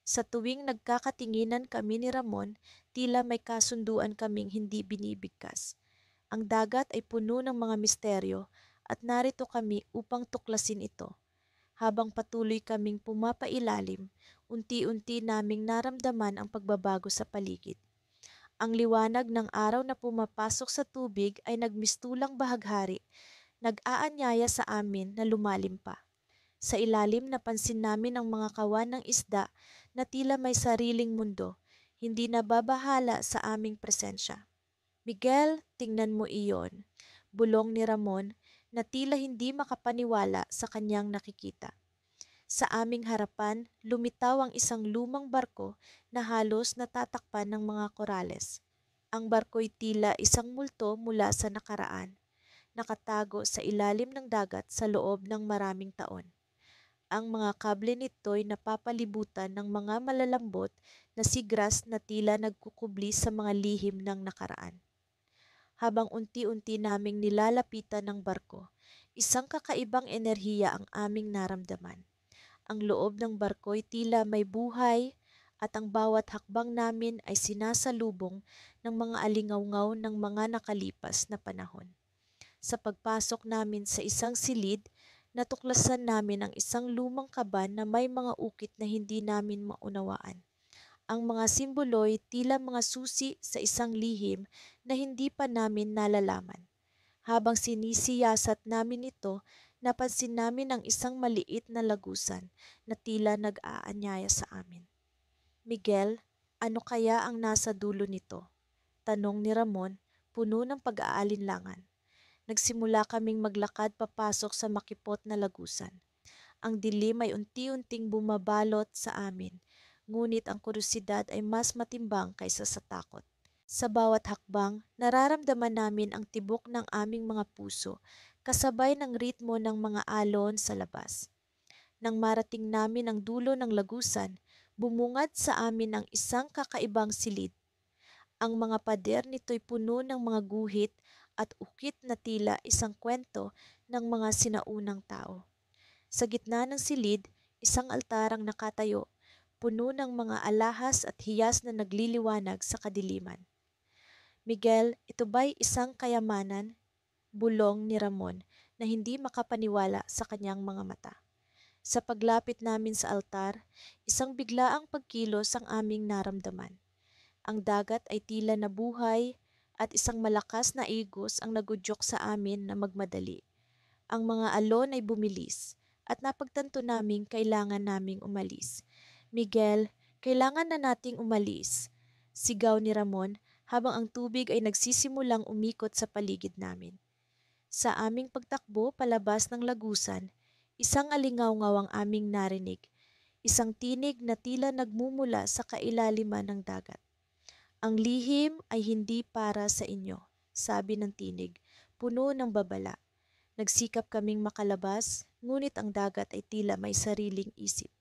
Sa tuwing nagkakatinginan kami ni Ramon, tila may kasunduan kaming hindi binibigkas. Ang dagat ay puno ng mga misteryo at narito kami upang tuklasin ito. Habang patuloy kaming pumapailalim, unti-unti naming naramdaman ang pagbabago sa paligid. Ang liwanag ng araw na pumapasok sa tubig ay nagmistulang bahaghari, nag-aanyaya sa amin na lumalim pa. Sa ilalim napansin namin ang mga kawan ng isda na tila may sariling mundo, hindi nababahala sa aming presensya. Miguel, tingnan mo iyon, bulong ni Ramon na tila hindi makapaniwala sa kanyang nakikita. Sa aming harapan, lumitaw ang isang lumang barko na halos natatakpan ng mga korales. Ang barko'y tila isang multo mula sa nakaraan, nakatago sa ilalim ng dagat sa loob ng maraming taon. Ang mga kable nito'y napapalibutan ng mga malalambot na sigras na tila nagkukubli sa mga lihim ng nakaraan. Habang unti-unti naming nilalapitan ng barko, isang kakaibang enerhiya ang aming naramdaman. Ang loob ng barko'y tila may buhay at ang bawat hakbang namin ay sinasalubong ng mga alingawngaw ng mga nakalipas na panahon. Sa pagpasok namin sa isang silid, natuklasan namin ang isang lumang kaban na may mga ukit na hindi namin maunawaan. Ang mga simbolo'y tila mga susi sa isang lihim na hindi pa namin nalalaman. Habang sinisiyasat namin ito, napansin namin ang isang maliit na lagusan na tila nag-aanyaya sa amin. Miguel, ano kaya ang nasa dulo nito? Tanong ni Ramon, puno ng pag-aalinlangan. Nagsimula kaming maglakad papasok sa makipot na lagusan. Ang dilim ay unti-unting bumabalot sa amin, ngunit ang kuryosidad ay mas matimbang kaysa sa takot. Sa bawat hakbang, nararamdaman namin ang tibok ng aming mga puso, kasabay ng ritmo ng mga alon sa labas. Nang marating namin ang dulo ng lagusan, bumungad sa amin ang isang kakaibang silid. Ang mga pader nito'y puno ng mga guhit at ukit na tila isang kwento ng mga sinaunang tao. Sa gitna ng silid, isang altar ang nakatayo, puno ng mga alahas at hiyas na nagliliwanag sa kadiliman. Miguel, ito ba'y isang kayamanan? Bulong ni Ramon na hindi makapaniwala sa kanyang mga mata. Sa paglapit namin sa altar, isang biglaang pagkilos ang aming naramdaman. Ang dagat ay tila nabuhay at isang malakas na igos ang nagudyok sa amin na magmadali. Ang mga alon ay bumilis at napagtanto naming kailangan naming umalis. Miguel, kailangan na nating umalis, sigaw ni Ramon habang ang tubig ay nagsisimulang umikot sa paligid namin. Sa aming pagtakbo palabas ng lagusan, isang alingawngaw ang aming narinig, isang tinig na tila nagmumula sa kailaliman ng dagat. Ang lihim ay hindi para sa inyo, sabi ng tinig, puno ng babala. Nagsikap kaming makalabas, ngunit ang dagat ay tila may sariling isip.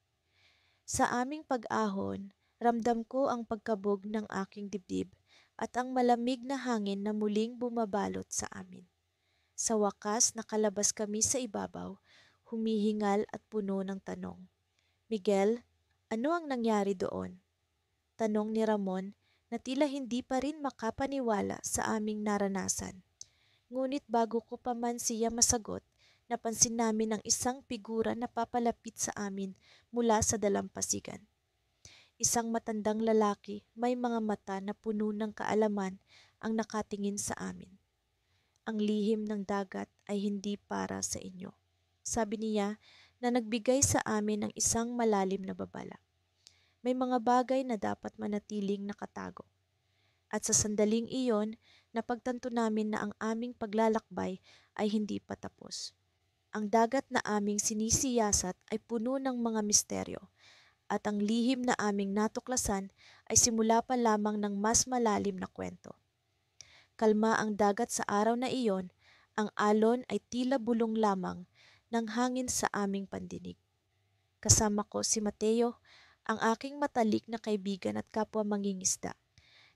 Sa aming pag-ahon, ramdam ko ang pagkabog ng aking dibdib at ang malamig na hangin na muling bumabalot sa amin. Sa wakas, nakalabas kami sa ibabaw, humihingal at puno ng tanong. Miguel, ano ang nangyari doon? Tanong ni Ramon na tila hindi pa rin makapaniwala sa aming naranasan. Ngunit bago ko pa man siya masagot, napansin namin ang isang figura na papalapit sa amin mula sa dalampasigan. Isang matandang lalaki, may mga mata na puno ng kaalaman ang nakatingin sa amin. Ang lihim ng dagat ay hindi para sa inyo, sabi niya na nagbigay sa amin ng isang malalim na babala. May mga bagay na dapat manatiling nakatago. At sa sandaling iyon, napagtanto namin na ang aming paglalakbay ay hindi pa tapos. Ang dagat na aming sinisiyasat ay puno ng mga misteryo, at ang lihim na aming natuklasan ay simula pa lamang ng mas malalim na kwento. Kalma ang dagat sa araw na iyon, ang alon ay tila bulong lamang ng hangin sa aming pandinig. Kasama ko si Mateo, ang aking matalik na kaibigan at kapwa mangingisda,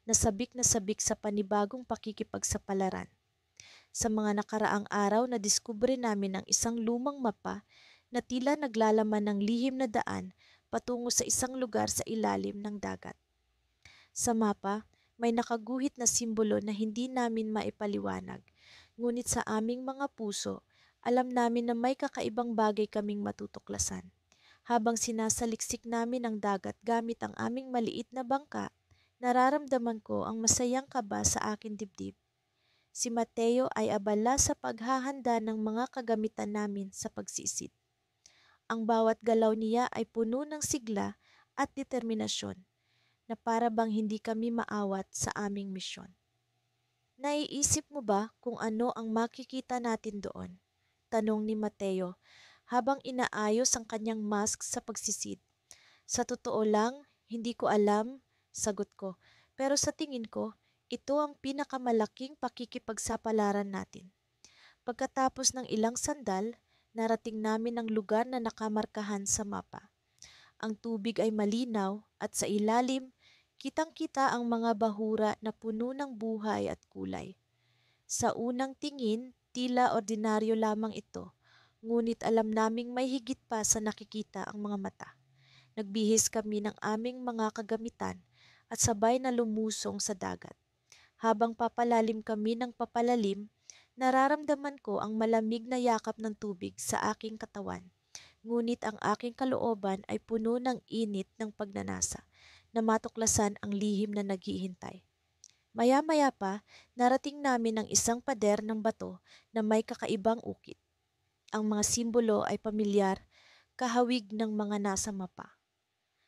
na sabik sa panibagong pakikipagsapalaran. Sa mga nakaraang araw na diskubre namin ang isang lumang mapa na tila naglalaman ng lihim na daan patungo sa isang lugar sa ilalim ng dagat. Sa mapa, may nakaguhit na simbolo na hindi namin maipaliwanag, ngunit sa aming mga puso, alam namin na may kakaibang bagay kaming matutuklasan. Habang sinasaliksik namin ang dagat gamit ang aming maliit na bangka, nararamdaman ko ang masayang kaba sa aking dibdib. Si Mateo ay abala sa paghahanda ng mga kagamitan namin sa pagsisid. Ang bawat galaw niya ay puno ng sigla at determinasyon na para bang hindi kami maawat sa aming misyon. Naiisip mo ba kung ano ang makikita natin doon? Tanong ni Mateo habang inaayos ang kanyang mask sa pagsisid. Sa totoo lang, hindi ko alam, sagot ko. Pero sa tingin ko, ito ang pinakamalaking pakikipagsapalaran natin. Pagkatapos ng ilang sandal, narating namin ang lugar na nakamarkahan sa mapa. Ang tubig ay malinaw at sa ilalim, kitang-kita ang mga bahura na puno ng buhay at kulay. Sa unang tingin, tila ordinaryo lamang ito, ngunit alam naming may higit pa sa nakikita ang mga mata. Nagbihis kami ng aming mga kagamitan at sabay na lumusong sa dagat. Habang papalalim kami ng papalalim, nararamdaman ko ang malamig na yakap ng tubig sa aking katawan. Ngunit ang aking kalooban ay puno ng init ng pagnanasa na matuklasan ang lihim na naghihintay. Maya-maya pa, narating namin ang isang pader ng bato na may kakaibang ukit. Ang mga simbolo ay pamilyar, kahawig ng mga nasa mapa.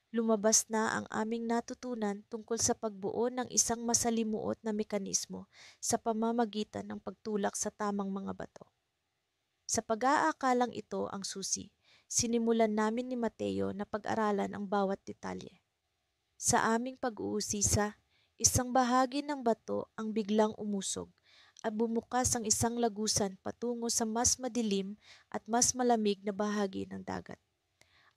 Lumabas na ang aming natutunan tungkol sa pagbuo ng isang masalimuot na mekanismo sa pamamagitan ng pagtulak sa tamang mga bato. Sa pag-aakalang ito ang susi, sinimulan namin ni Mateo na pag-aralan ang bawat detalye. Sa aming pag-uusisa, isang bahagi ng bato ang biglang umusog at bumukas ang isang lagusan patungo sa mas madilim at mas malamig na bahagi ng dagat.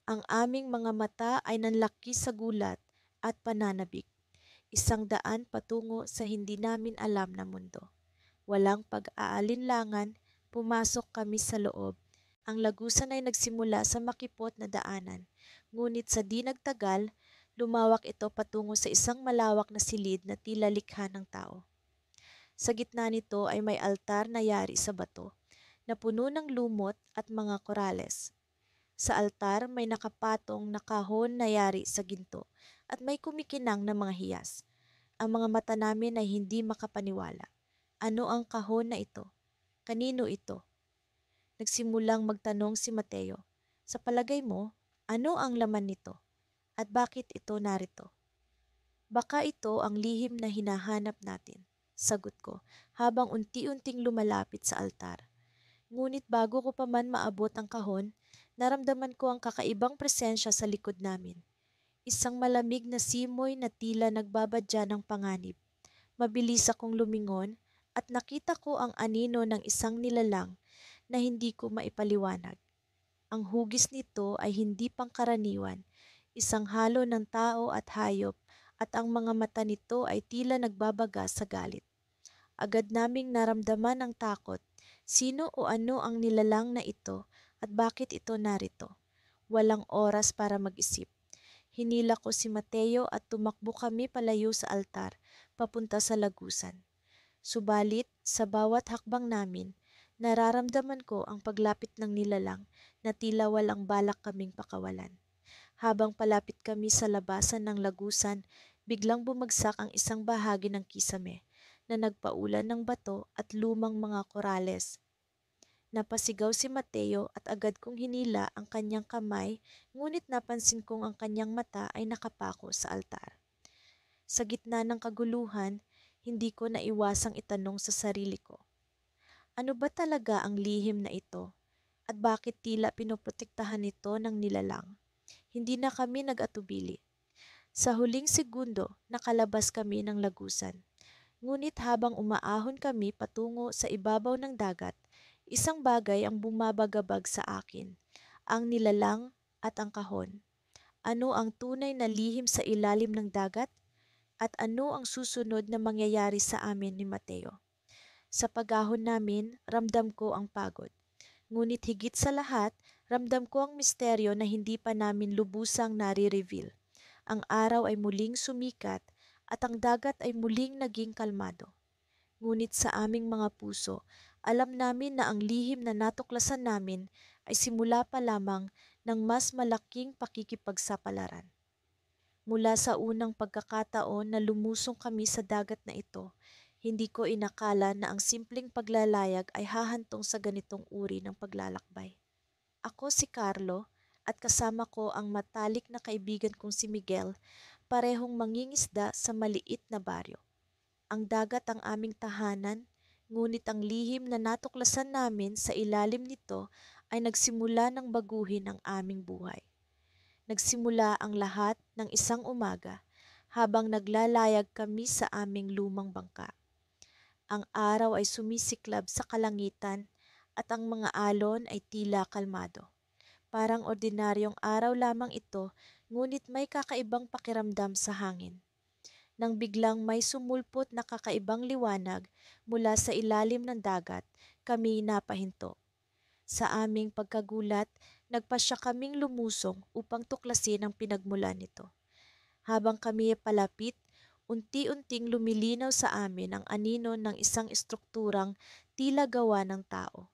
Ang aming mga mata ay nanlaki sa gulat at pananabik. Isang daan patungo sa hindi namin alam na mundo. Walang pag-aalinlangan, pumasok kami sa loob. Ang lagusan ay nagsimula sa makipot na daanan, ngunit sa di nagtagal, lumawak ito patungo sa isang malawak na silid na tila likha ng tao. Sa gitna nito ay may altar na yari sa bato, na puno ng lumot at mga korales. Sa altar may nakapatong na kahon na yari sa ginto at may kumikinang na mga hiyas. Ang mga mata namin ay hindi makapaniwala. Ano ang kahon na ito? Kanino ito? Nagsimulang magtanong si Mateo. Sa palagay mo, ano ang laman nito? At bakit ito narito? Baka ito ang lihim na hinahanap natin, sagot ko habang unti-unting lumalapit sa altar. Ngunit bago ko pa man maabot ang kahon, naramdaman ko ang kakaibang presensya sa likod namin. Isang malamig na simoy na tila nagbabadya ng panganib. Mabilis akong lumingon at nakita ko ang anino ng isang nilalang na hindi ko maipaliwanag. Ang hugis nito ay hindi pangkaraniwan, isang halo ng tao at hayop at ang mga mata nito ay tila nagbabaga sa galit. Agad naming naramdaman ang takot. Sino o ano ang nilalang na ito at bakit ito narito? Walang oras para mag-isip. Hinila ko si Mateo at tumakbo kami palayo sa altar, papunta sa lagusan. Subalit, sa bawat hakbang namin, nararamdaman ko ang paglapit ng nilalang na tila walang balak kaming pakawalan. Habang palapit kami sa labasan ng lagusan, biglang bumagsak ang isang bahagi ng kisame na nagpaulan ng bato at lumang mga korales. Napasigaw si Mateo at agad kong hinila ang kanyang kamay, ngunit napansin kong ang kanyang mata ay nakapako sa altar. Sa gitna ng kaguluhan, hindi ko naiwasang itanong sa sarili ko, ano ba talaga ang lihim na ito? At bakit tila pinoprotektahan nito ng nilalang? Hindi na kami nag-atubili. Sa huling segundo, nakalabas kami ng lagusan. Ngunit habang umaahon kami patungo sa ibabaw ng dagat, isang bagay ang bumabagabag sa akin, ang nilalang at ang kahon. Ano ang tunay na lihim sa ilalim ng dagat? At ano ang susunod na mangyayari sa amin ni Mateo? Sa pagahon namin, ramdam ko ang pagod. Ngunit higit sa lahat, ramdam ko ang misteryo na hindi pa namin lubusang nare-reveal. Ang araw ay muling sumikat at ang dagat ay muling naging kalmado. Ngunit sa aming mga puso, alam namin na ang lihim na natuklasan namin ay simula pa lamang ng mas malaking pakikipagsapalaran. Mula sa unang pagkakataon na lumusong kami sa dagat na ito, hindi ko inakala na ang simpleng paglalayag ay hahantong sa ganitong uri ng paglalakbay. Ako si Carlo at kasama ko ang matalik na kaibigan kong si Miguel, parehong mangingisda sa maliit na baryo. Ang dagat ang aming tahanan, ngunit ang lihim na natuklasan namin sa ilalim nito ay nagsimula ng baguhin ang aming buhay. Nagsimula ang lahat ng isang umaga habang naglalayag kami sa aming lumang bangka. Ang araw ay sumisiklab sa kalangitan at ang mga alon ay tila kalmado. Parang ordinaryong araw lamang ito, ngunit may kakaibang pakiramdam sa hangin. Nang biglang may sumulpot na kakaibang liwanag mula sa ilalim ng dagat, kami napahinto. Sa aming pagkagulat, nagpasya kaming lumusong upang tuklasin ang pinagmulan nito. Habang kami palapit, unti-unting lumilinaw sa amin ang anino ng isang estrukturang tila gawa ng tao.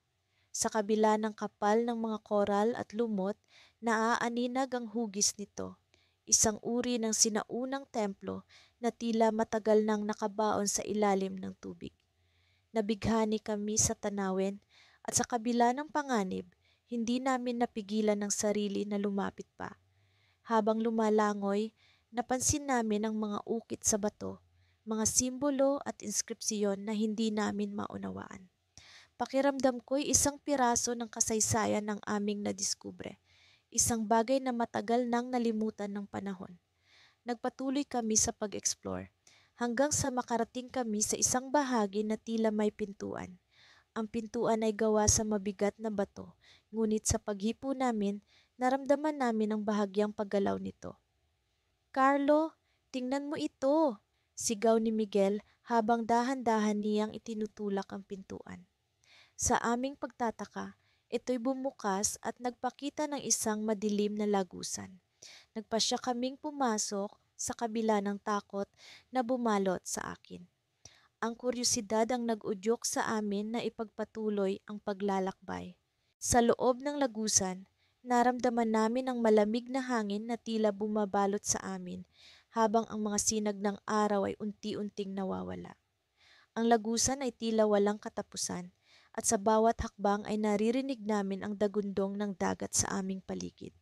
Sa kabila ng kapal ng mga koral at lumot, naaaninag ang hugis nito, isang uri ng sinaunang templo na tila matagal nang nakabaon sa ilalim ng tubig. Nabighani kami sa tanawin at sa kabila ng panganib, hindi namin napigilan ng sarili na lumapit pa. Habang lumalangoy, napansin namin ang mga ukit sa bato, mga simbolo at inskripsyon na hindi namin maunawaan. Pakiramdam ko'y isang piraso ng kasaysayan ng aming nadiskubre, isang bagay na matagal nang nalimutan ng panahon. Nagpatuloy kami sa pag-explore, hanggang sa makarating kami sa isang bahagi na tila may pintuan. Ang pintuan ay gawa sa mabigat na bato, ngunit sa paghipo namin, naramdaman namin ang bahagyang paggalaw nito. "Carlo, tingnan mo ito!" Sigaw ni Miguel habang dahan-dahan niyang itinutulak ang pintuan. Sa aming pagtataka, ito'y bumukas at nagpakita ng isang madilim na lagusan. Nagpasya kaming pumasok sa kabila ng takot na bumalot sa akin. Ang kuryosidad ang nag-udyok sa amin na ipagpatuloy ang paglalakbay. Sa loob ng lagusan, naramdaman namin ang malamig na hangin na tila bumabalot sa amin habang ang mga sinag ng araw ay unti-unting nawawala. Ang lagusan ay tila walang katapusan at sa bawat hakbang ay naririnig namin ang dagundong ng dagat sa aming paligid.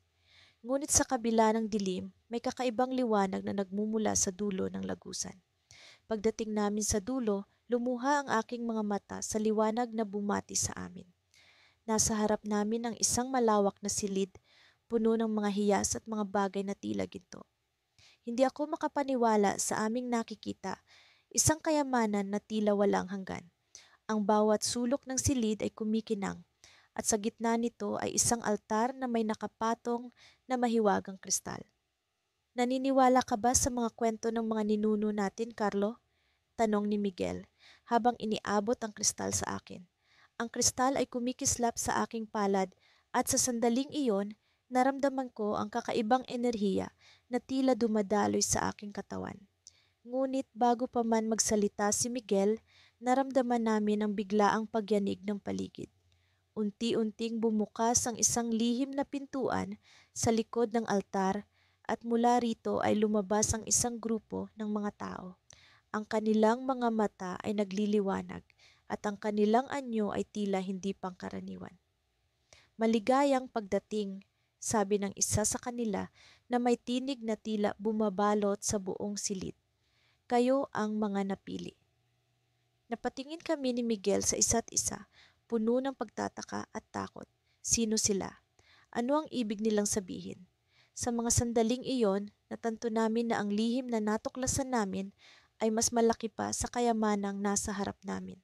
Ngunit sa kabila ng dilim, may kakaibang liwanag na nagmumula sa dulo ng lagusan. Pagdating namin sa dulo, lumuha ang aking mga mata sa liwanag na bumati sa amin. Nasa harap namin ang isang malawak na silid, puno ng mga hiyas at mga bagay na tila ginto. Hindi ako makapaniwala sa aming nakikita, isang kayamanan na tila walang hanggan. Ang bawat sulok ng silid ay kumikinang at sa gitna nito ay isang altar na may nakapatong na mahiwagang kristal. "Naniniwala ka ba sa mga kwento ng mga ninuno natin, Carlo?" Tanong ni Miguel habang iniabot ang kristal sa akin. Ang kristal ay kumikislap sa aking palad at sa sandaling iyon, naramdaman ko ang kakaibang enerhiya na tila dumadaloy sa aking katawan. Ngunit bago pa man magsalita si Miguel, naramdaman namin ang biglaang pagyanig ng paligid. Unti-unting bumukas ang isang lihim na pintuan sa likod ng altar at mula rito ay lumabas ang isang grupo ng mga tao. Ang kanilang mga mata ay nagliliwanag at ang kanilang anyo ay tila hindi pangkaraniwan. "Maligayang pagdating," sabi ng isa sa kanila na may tinig na tila bumabalot sa buong silid. "Kayo ang mga napili." Napatingin kami ni Miguel sa isa't isa, puno ng pagtataka at takot. Sino sila? Ano ang ibig nilang sabihin? Sa mga sandaling iyon, natanto namin na ang lihim na natuklasan namin ay mas malaki pa sa kayamanang nasa harap namin.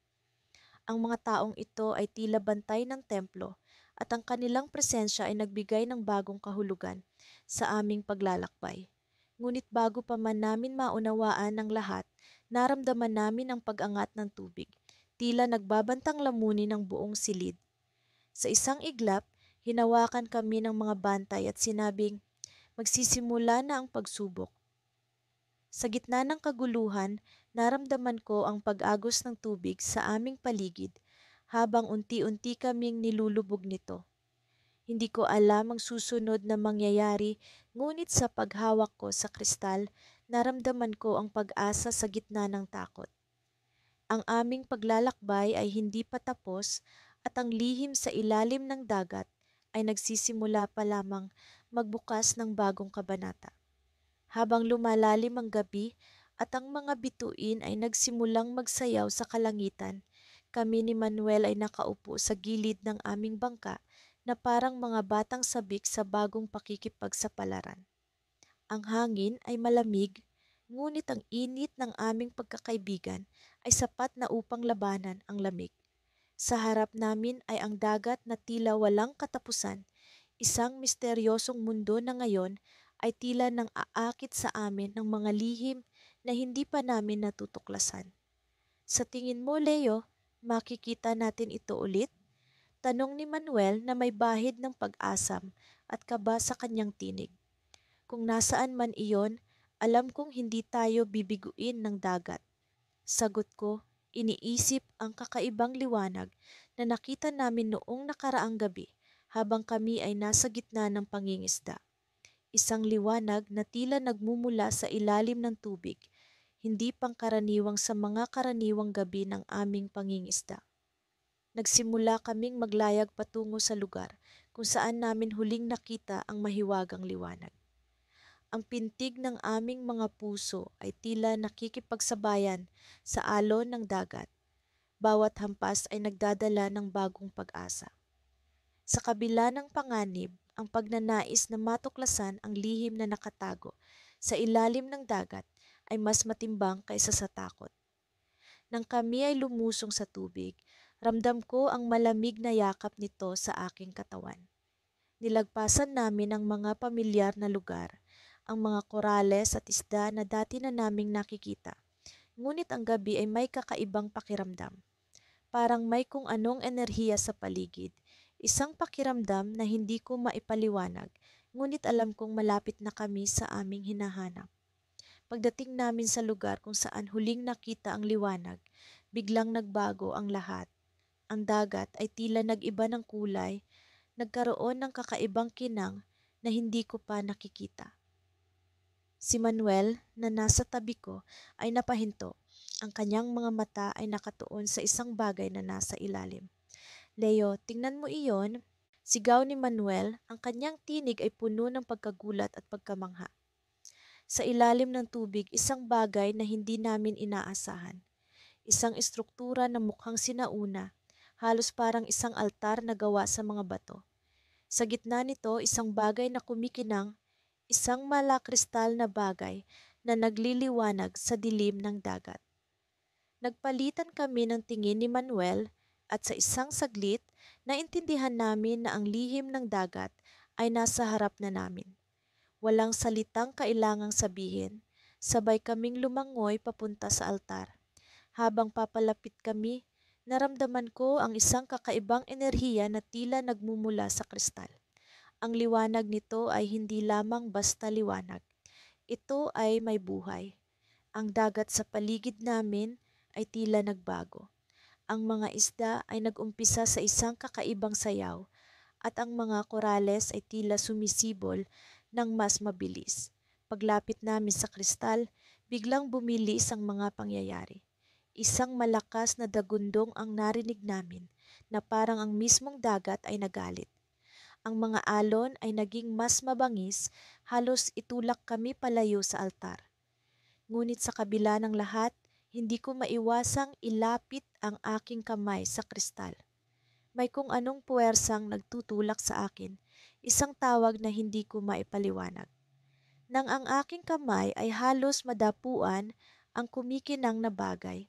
Ang mga taong ito ay tila bantay ng templo at ang kanilang presensya ay nagbigay ng bagong kahulugan sa aming paglalakbay. Ngunit bago pa man namin maunawaan ang lahat, naramdaman namin ang pag-angat ng tubig, tila nagbabantang lamunin ng buong silid. Sa isang iglap, hinawakan kami ng mga bantay at sinabing, magsisimula na ang pagsubok. Sa gitna ng kaguluhan, naramdaman ko ang pag-agos ng tubig sa aming paligid habang unti-unti kaming nilulubog nito. Hindi ko alam ang susunod na mangyayari, ngunit sa paghawak ko sa kristal, naramdaman ko ang pag-asa sa gitna ng takot. Ang aming paglalakbay ay hindi pa tapos at ang lihim sa ilalim ng dagat ay nagsisimula pa lamang magbukas ng bagong kabanata. Habang lumalalim ang gabi at ang mga bituin ay nagsimulang magsayaw sa kalangitan, kami ni Manuel ay nakaupo sa gilid ng aming bangka na parang mga batang sabik sa bagong pakikipagsapalaran. Ang hangin ay malamig, ngunit ang init ng aming pagkakaibigan ay sapat na upang labanan ang lamig. Sa harap namin ay ang dagat na tila walang katapusan, isang misteryosong mundo na ngayon ay tila nang aakit sa amin ng mga lihim na hindi pa namin natutuklasan. Sa tingin mo, Leo, makikita natin ito ulit? Tanong ni Manuel na may bahid ng pag-asam at kaba sa kanyang tinig. Kung nasaan man iyon, alam kong hindi tayo bibiguin ng dagat. Sagot ko, iniisip ang kakaibang liwanag na nakita namin noong nakaraang gabi habang kami ay nasa gitna ng pangingisda. Isang liwanag na tila nagmumula sa ilalim ng tubig, hindi pangkaraniwang sa mga karaniwang gabi ng aming pangingisda. Nagsimula kaming maglayag patungo sa lugar kung saan namin huling nakita ang mahiwagang liwanag. Ang pintig ng aming mga puso ay tila nakikipagsabayan sa alon ng dagat. Bawat hampas ay nagdadala ng bagong pag-asa. Sa kabila ng panganib, ang pagnanais na matuklasan ang lihim na nakatago sa ilalim ng dagat ay mas matimbang kaysa sa takot. Nang kami ay lumusong sa tubig, ramdam ko ang malamig na yakap nito sa aking katawan. Nilagpasan namin ang mga pamilyar na lugar, ang mga korales at isda na dati na naming nakikita. Ngunit ang gabi ay may kakaibang pakiramdam. Parang may kung anong enerhiya sa paligid. Isang pakiramdam na hindi ko maipaliwanag, ngunit alam kong malapit na kami sa aming hinahanap. Pagdating namin sa lugar kung saan huling nakita ang liwanag, biglang nagbago ang lahat. Ang dagat ay tila nag-iba ng kulay, nagkaroon ng kakaibang kinang na hindi ko pa nakikita. Si Manuel na nasa tabi ko ay napahinto. Ang kanyang mga mata ay nakatuon sa isang bagay na nasa ilalim. Leo, tingnan mo iyon. Sigaw ni Manuel, ang kanyang tinig ay puno ng pagkagulat at pagkamangha. Sa ilalim ng tubig, isang bagay na hindi namin inaasahan. Isang estruktura na mukhang sinauna, halos parang isang altar na gawa sa mga bato. Sa gitna nito, isang bagay na kumikinang, isang malakristal na bagay na nagliliwanag sa dilim ng dagat. Nagpalitan kami ng tingin ni Manuel at sa isang saglit, naintindihan namin na ang lihim ng dagat ay nasa harap na namin. Walang salitang kailangang sabihin, sabay kaming lumangoy papunta sa altar. Habang papalapit kami, naramdaman ko ang isang kakaibang enerhiya na tila nagmumula sa kristal. Ang liwanag nito ay hindi lamang basta liwanag. Ito ay may buhay. Ang dagat sa paligid namin ay tila nagbago. Ang mga isda ay nagumpisa sa isang kakaibang sayaw at ang mga korales ay tila sumisibol ng mas mabilis. Paglapit namin sa kristal, biglang bumilis ang mga pangyayari. Isang malakas na dagundong ang narinig namin na parang ang mismong dagat ay nagalit. Ang mga alon ay naging mas mabangis, halos itulak kami palayo sa altar. Ngunit sa kabila ng lahat, hindi ko maiwasang ilapit ang aking kamay sa kristal. May kung anong puwersang nagtutulak sa akin, isang tawag na hindi ko maipaliwanag. Nang ang aking kamay ay halos madapuan ang kumikinang na bagay,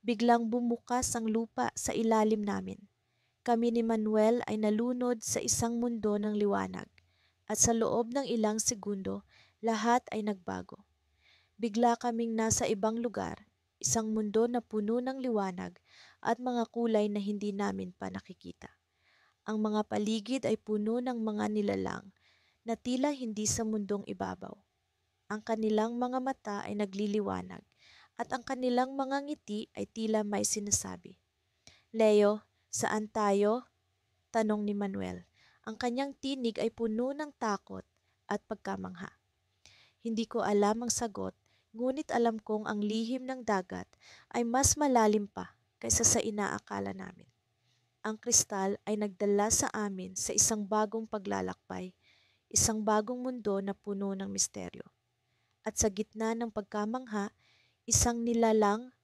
biglang bumukas ang lupa sa ilalim namin. Kami ni Manuel ay nalunod sa isang mundo ng liwanag at sa loob ng ilang segundo, lahat ay nagbago. Bigla kaming nasa ibang lugar, isang mundo na puno ng liwanag at mga kulay na hindi namin pa nakikita. Ang mga paligid ay puno ng mga nilalang na tila hindi sa mundong ibabaw. Ang kanilang mga mata ay nagliliwanag at ang kanilang mga ngiti ay tila may sinasabi. Leo, saan tayo? Tanong ni Manuel. Ang kanyang tinig ay puno ng takot at pagkamangha. Hindi ko alam ang sagot, ngunit alam kong ang lihim ng dagat ay mas malalim pa kaysa sa inaakala namin. Ang kristal ay nagdala sa amin sa isang bagong paglalakbay, isang bagong mundo na puno ng misteryo. At sa gitna ng pagkamangha, isang nilalang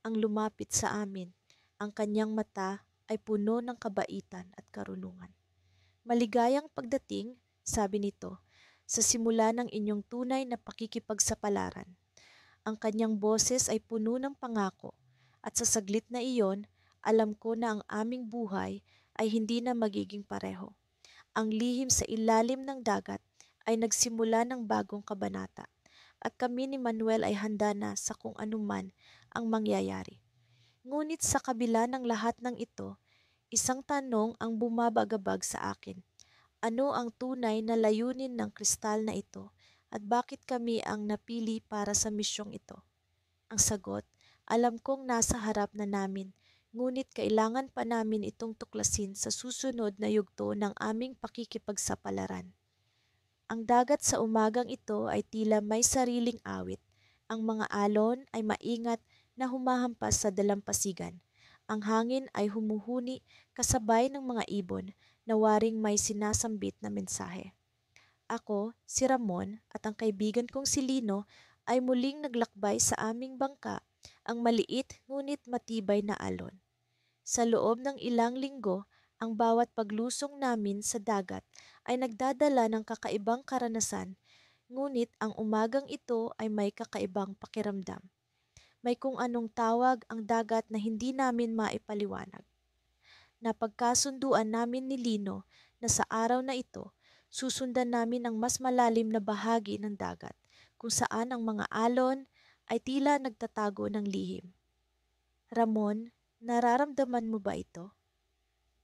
ang lumapit sa amin. Ang kanyang mata ay puno ng kabaitan at karunungan. Maligayang pagdating, sabi nito, sa simula ng inyong tunay na pakikipagsapalaran. Ang kanyang boses ay puno ng pangako at sa saglit na iyon, alam ko na ang aming buhay ay hindi na magiging pareho. Ang lihim sa ilalim ng dagat ay nagsimula ng bagong kabanata at kami ni Manuel ay handa na sa kung anuman ang mangyayari. Ngunit sa kabila ng lahat ng ito, isang tanong ang bumabagabag sa akin. Ano ang tunay na layunin ng kristal na ito at bakit kami ang napili para sa misyong ito? Ang sagot, alam kong nasa harap na namin, ngunit kailangan pa namin itong tuklasin sa susunod na yugto ng aming pakikipagsapalaran. Ang dagat sa umagang ito ay tila may sariling awit. Ang mga alon ay maingat na humahampas sa dalampasigan. Ang hangin ay humuhuni kasabay ng mga ibon na waring may sinasambit na mensahe. Ako, si Ramon at ang kaibigan kong si Lino ay muling naglakbay sa aming bangka, ang maliit ngunit matibay na alon. Sa loob ng ilang linggo, ang bawat paglusong namin sa dagat ay nagdadala ng kakaibang karanasan, ngunit ang umagang ito ay may kakaibang pakiramdam. May kung anong tawag ang dagat na hindi namin maipaliwanag. Napagkasunduan namin ni Lino na sa araw na ito, susundan namin ang mas malalim na bahagi ng dagat kung saan ang mga alon ay tila nagtatago ng lihim. Ramon, nararamdaman mo ba ito?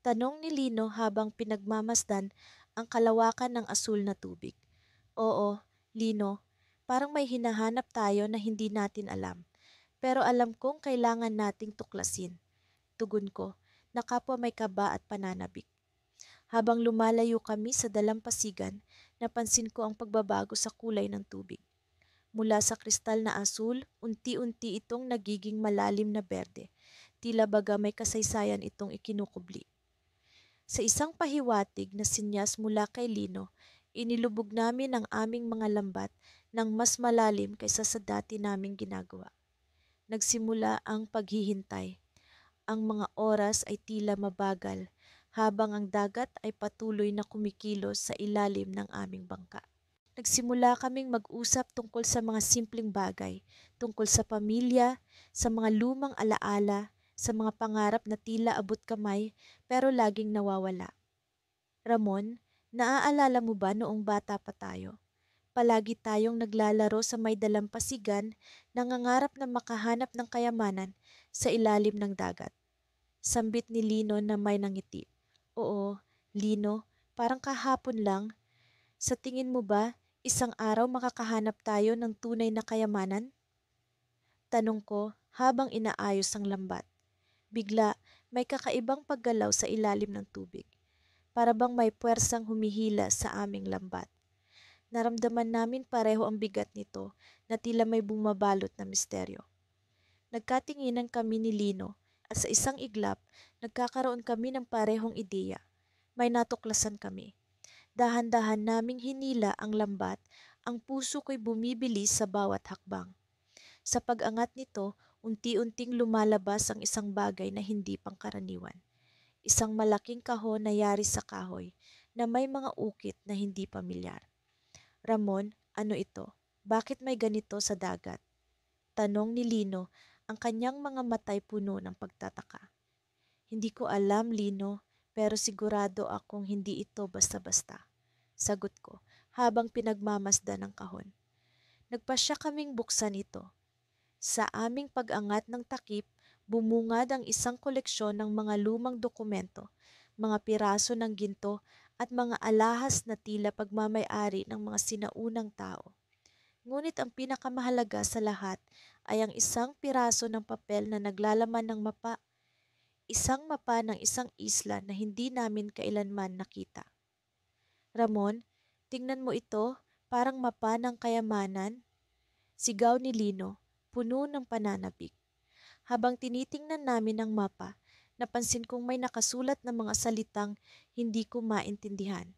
Tanong ni Lino habang pinagmamasdan ang kalawakan ng asul na tubig. Oo, Lino, parang may hinahanap tayo na hindi natin alam. Pero alam kong kailangan nating tuklasin. Tugon ko, na kapwa may kaba at pananabik. Habang lumalayo kami sa dalampasigan, napansin ko ang pagbabago sa kulay ng tubig. Mula sa kristal na asul, unti-unti itong nagiging malalim na berde. Tila baga may kasaysayan itong ikinukubli. Sa isang pahiwatig na sinyas mula kay Lino, inilubog namin ang aming mga lambat ng mas malalim kaysa sa dati naming ginagawa. Nagsimula ang paghihintay. Ang mga oras ay tila mabagal habang ang dagat ay patuloy na kumikilos sa ilalim ng aming bangka. Nagsimula kaming mag-usap tungkol sa mga simpleng bagay, tungkol sa pamilya, sa mga lumang alaala, sa mga pangarap na tila abot kamay pero laging nawawala. Ramon, naaalala mo ba noong bata pa tayo? Palagi tayong naglalaro sa may dalampasigan, nangangarap na makahanap ng kayamanan sa ilalim ng dagat. Sambit ni Lino na may nangiti. Oo, Lino, parang kahapon lang. Sa tingin mo ba, isang araw makakahanap tayo ng tunay na kayamanan? Tanong ko habang inaayos ang lambat. Bigla, may kakaibang paggalaw sa ilalim ng tubig. Para bang may puwersang humihila sa aming lambat. Naramdaman namin pareho ang bigat nito na tila may bumabalot na misteryo. Nagkatinginan kami ni Lino at sa isang iglap, nagkakaroon kami ng parehong ideya. May natuklasan kami. Dahan-dahan naming hinila ang lambat, ang puso ko'y bumibilis sa bawat hakbang. Sa pag-angat nito, unti-unting lumalabas ang isang bagay na hindi pangkaraniwan. Isang malaking kahon na yari sa kahoy na may mga ukit na hindi pamilyar. Ramon, ano ito? Bakit may ganito sa dagat? Tanong ni Lino, ang kanyang mga matay puno ng pagtataka. Hindi ko alam, Lino, pero sigurado akong hindi ito basta-basta. Sagot ko, habang pinagmamasdan ng kahon. Nagpasya kaming buksan ito. Sa aming pag-angat ng takip, bumungad ang isang koleksyon ng mga lumang dokumento, mga piraso ng ginto at mga alahas na tila pagmamay-ari ng mga sinaunang tao. Ngunit ang pinakamahalaga sa lahat ay ang isang piraso ng papel na naglalaman ng mapa, isang mapa ng isang isla na hindi namin kailanman nakita. Ramon, tingnan mo ito, parang mapa ng kayamanan, sigaw ni Lino, puno ng pananabik. Habang tinitingnan namin ang mapa, napansin kong may nakasulat na mga salitang hindi ko maintindihan.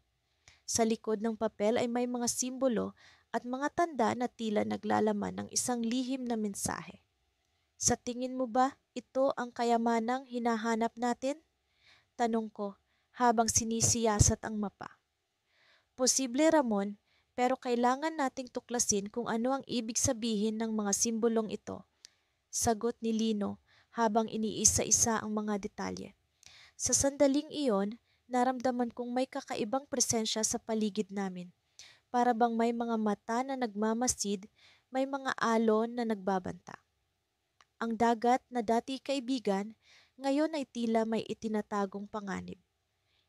Sa likod ng papel ay may mga simbolo at mga tanda na tila naglalaman ng isang lihim na mensahe. Sa tingin mo ba ito ang kayamanang hinahanap natin? Tanong ko habang sinisiyasat ang mapa. Posible, Ramon, pero kailangan nating tuklasin kung ano ang ibig sabihin ng mga simbolong ito. Sagot ni Lino habang iniisa-isa ang mga detalye. Sa sandaling iyon, naramdaman kong may kakaibang presensya sa paligid namin. Para bang may mga mata na nagmamasid, may mga alon na nagbabanta. Ang dagat na dati kaibigan, ngayon ay tila may itinatagong panganib.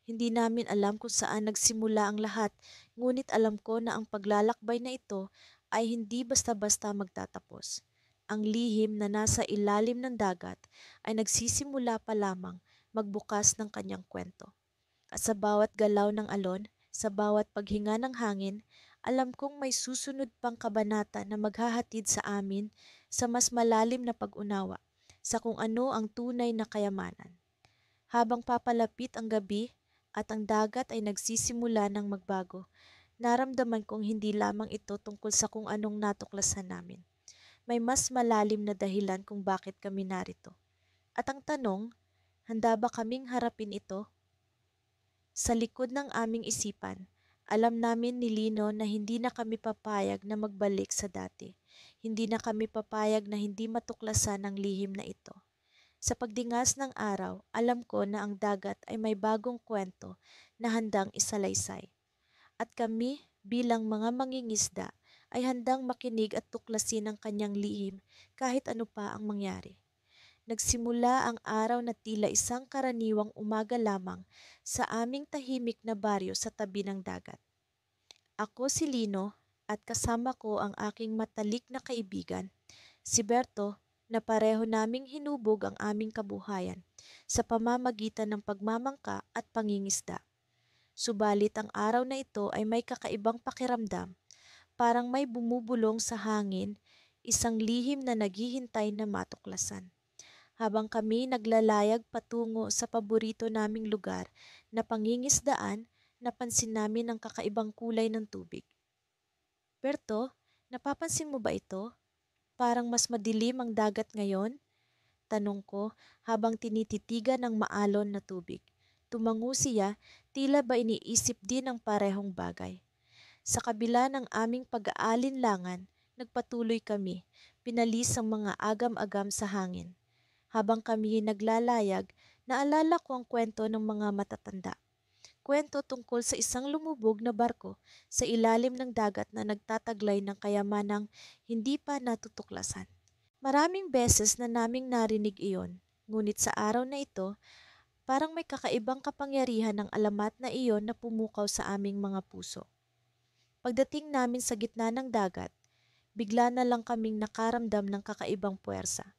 Hindi namin alam kung saan nagsimula ang lahat, ngunit alam ko na ang paglalakbay na ito ay hindi basta-basta magtatapos. Ang lihim na nasa ilalim ng dagat ay nagsisimula pa lamang magbukas ng kanyang kwento. At sa bawat galaw ng alon, sa bawat paghinga ng hangin, alam kong may susunod pang kabanata na maghahatid sa amin sa mas malalim na pag-unawa sa kung ano ang tunay na kayamanan. Habang papalapit ang gabi at ang dagat ay nagsisimula ng magbago, naramdaman kong hindi lamang ito tungkol sa kung anong natuklasan namin. May mas malalim na dahilan kung bakit kami narito. At ang tanong, handa ba kaming harapin ito? Sa likod ng aming isipan, alam namin ni Lino na hindi na kami papayag na magbalik sa dati. Hindi na kami papayag na hindi matuklasan ang lihim na ito. Sa pagdingas ng araw, alam ko na ang dagat ay may bagong kwento na handang isalaysay. At kami, bilang mga mangingisda, ay handang makinig at tuklasin ang kanyang lihim kahit ano pa ang mangyari. Nagsimula ang araw na tila isang karaniwang umaga lamang sa aming tahimik na baryo sa tabi ng dagat. Ako si Lino at kasama ko ang aking matalik na kaibigan, si Berto, na pareho naming hinubog ang aming kabuhayan sa pamamagitan ng pagmamangka at pangingisda. Subalit ang araw na ito ay may kakaibang pakiramdam, parang may bumubulong sa hangin, isang lihim na naghihintay na matuklasan. Habang kami naglalayag patungo sa paborito naming lugar na pangingisdaan, napansin namin ang kakaibang kulay ng tubig. Berto, napapansin mo ba ito? Parang mas madilim ang dagat ngayon? Tanong ko habang tinititigan ng maalon na tubig. Tumango siya, tila ba iniisip din ang parehong bagay. Sa kabila ng aming pag-aalinlangan, nagpatuloy kami, pinalis ang mga agam-agam sa hangin. Habang kami naglalayag, naalala ko ang kwento ng mga matatanda. Kwento tungkol sa isang lumubog na barko sa ilalim ng dagat na nagtataglay ng kayamanang hindi pa natutuklasan. Maraming beses na naming narinig iyon, ngunit sa araw na ito, parang may kakaibang kapangyarihan ng alamat na iyon na pumukaw sa aming mga puso. Pagdating namin sa gitna ng dagat, bigla na lang kaming nakaramdam ng kakaibang puwersa.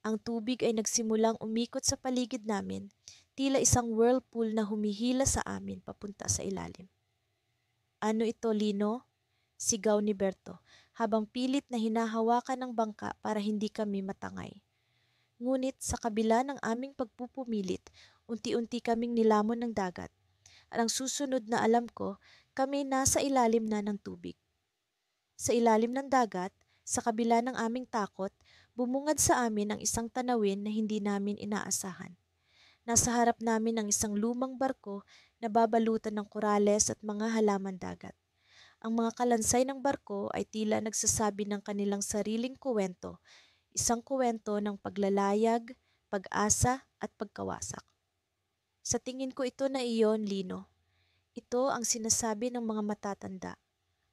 Ang tubig ay nagsimulang umikot sa paligid namin, tila isang whirlpool na humihila sa amin papunta sa ilalim. Ano ito, Lino? Sigaw ni Berto, habang pilit na hinahawakan ng bangka para hindi kami matangay. Ngunit sa kabila ng aming pagpupumilit, unti-unti kaming nilamon ng dagat. At ang susunod na alam ko, kami nasa ilalim na ng tubig. Sa ilalim ng dagat, sa kabila ng aming takot, bumungad sa amin ang isang tanawin na hindi namin inaasahan. Nasa harap namin ang isang lumang barko na babalutan ng korales at mga halaman dagat. Ang mga kalansay ng barko ay tila nagsasabi ng kanilang sariling kuwento, isang kuwento ng paglalayag, pag-asa at pagkawasak. Sa tingin ko ito na iyon, Lino. Ito ang sinasabi ng mga matatanda.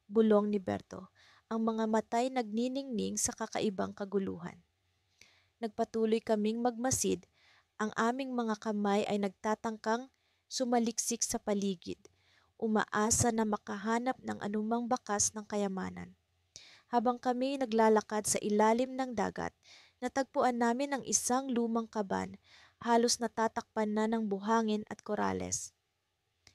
Bulong ni Berto, ang mga matay nagniningning sa kakaibang kaguluhan. Nagpatuloy kaming magmasid, ang aming mga kamay ay nagtatangkang sumaliksik sa paligid, umaasa na makahanap ng anumang bakas ng kayamanan. Habang kami naglalakad sa ilalim ng dagat, natagpuan namin ang isang lumang kaban, halos natatakpan na ng buhangin at korales.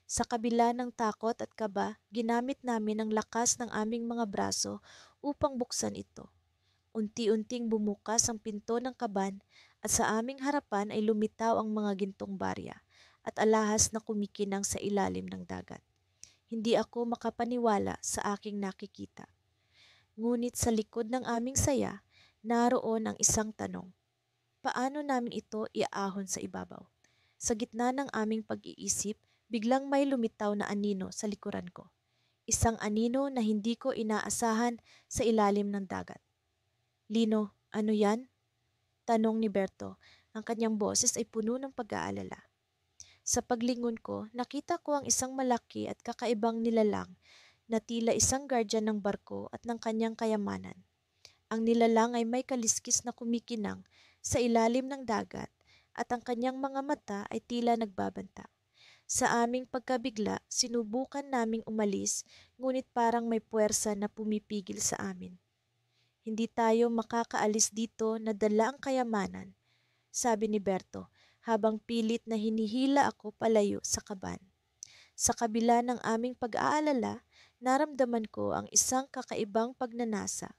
Sa kabila ng takot at kaba, ginamit namin ang lakas ng aming mga braso upang buksan ito. Unti-unting bumukas ang pinto ng kaban at sa aming harapan ay lumitaw ang mga gintong barya at alahas na kumikinang sa ilalim ng dagat. Hindi ako makapaniwala sa aking nakikita. Ngunit sa likod ng aming saya, naroon ang isang tanong. Paano namin ito iaahon sa ibabaw? Sa gitna ng aming pag-iisip, biglang may lumitaw na anino sa likuran ko. Isang anino na hindi ko inaasahan sa ilalim ng dagat. Lino, ano yan? Tanong ni Berto. Ang kanyang boses ay puno ng pag-aalala. Sa paglingon ko, nakita ko ang isang malaki at kakaibang nilalang na tila isang guardian ng barko at ng kanyang kayamanan. Ang nilalang ay may kaliskis na kumikinang sa ilalim ng dagat at ang kanyang mga mata ay tila nagbabanta. Sa aming pagkabigla, sinubukan naming umalis, ngunit parang may puwersa na pumipigil sa amin. Hindi tayo makakaalis dito na dala ang kayamanan, sabi ni Berto, habang pilit na hinihila ako palayo sa kaban. Sa kabila ng aming pag-aalala, naramdaman ko ang isang kakaibang pagnanasa.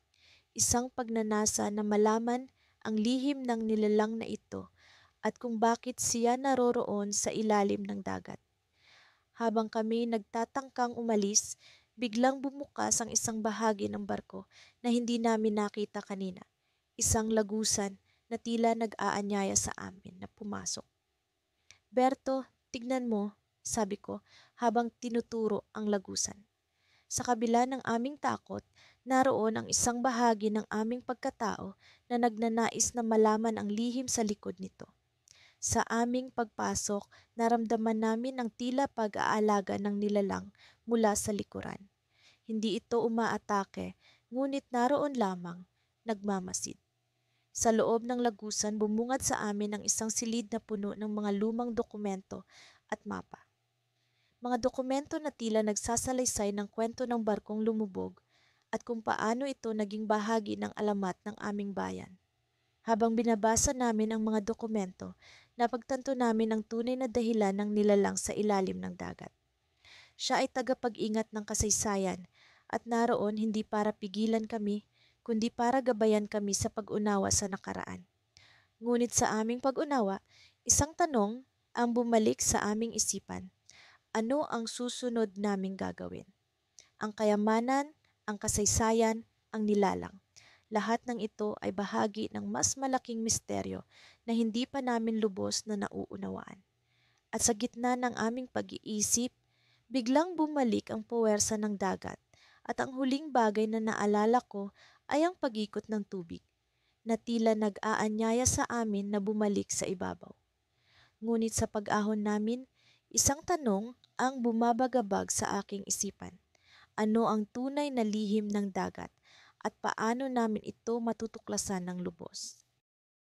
Isang pagnanasa na malaman ang lihim ng nilalang na ito at kung bakit siya naroroon sa ilalim ng dagat. Habang kami nagtatangkang umalis, biglang bumukas ang isang bahagi ng barko na hindi namin nakita kanina. Isang lagusan na tila nag-aanyaya sa amin na pumasok. Berto, tignan mo, sabi ko habang tinuturo ang lagusan. Sa kabila ng aming takot, naroon ang isang bahagi ng aming pagkatao na nagnanais na malaman ang lihim sa likod nito. Sa aming pagpasok, naramdaman namin ang tila pag-aalaga ng nilalang mula sa likuran. Hindi ito umaatake, ngunit naroon lamang, nagmamasid. Sa loob ng lagusan, bumungad sa amin ang isang silid na puno ng mga lumang dokumento at mapa. Mga dokumento na tila nagsasalaysay ng kwento ng barkong lumubog at kung paano ito naging bahagi ng alamat ng aming bayan. Habang binabasa namin ang mga dokumento, napagtanto namin ang tunay na dahilan ng nilalang sa ilalim ng dagat. Siya ay tagapag-ingat ng kasaysayan at naroon hindi para pigilan kami, kundi para gabayan kami sa pag-unawa sa nakaraan. Ngunit sa aming pag-unawa, isang tanong ang bumalik sa aming isipan. Ano ang susunod naming gagawin? Ang kayamanan, ang kasaysayan, ang nilalang. Lahat ng ito ay bahagi ng mas malaking misteryo na hindi pa namin lubos na nauunawaan. At sa gitna ng aming pag-iisip, biglang bumalik ang puwersa ng dagat at ang huling bagay na naalala ko ay ang pag-ikot ng tubig na tila nag-aanyaya sa amin na bumalik sa ibabaw. Ngunit sa pag-ahon namin, isang tanong ang bumabagabag sa aking isipan. Ano ang tunay na lihim ng dagat at paano namin ito matutuklasan ng lubos?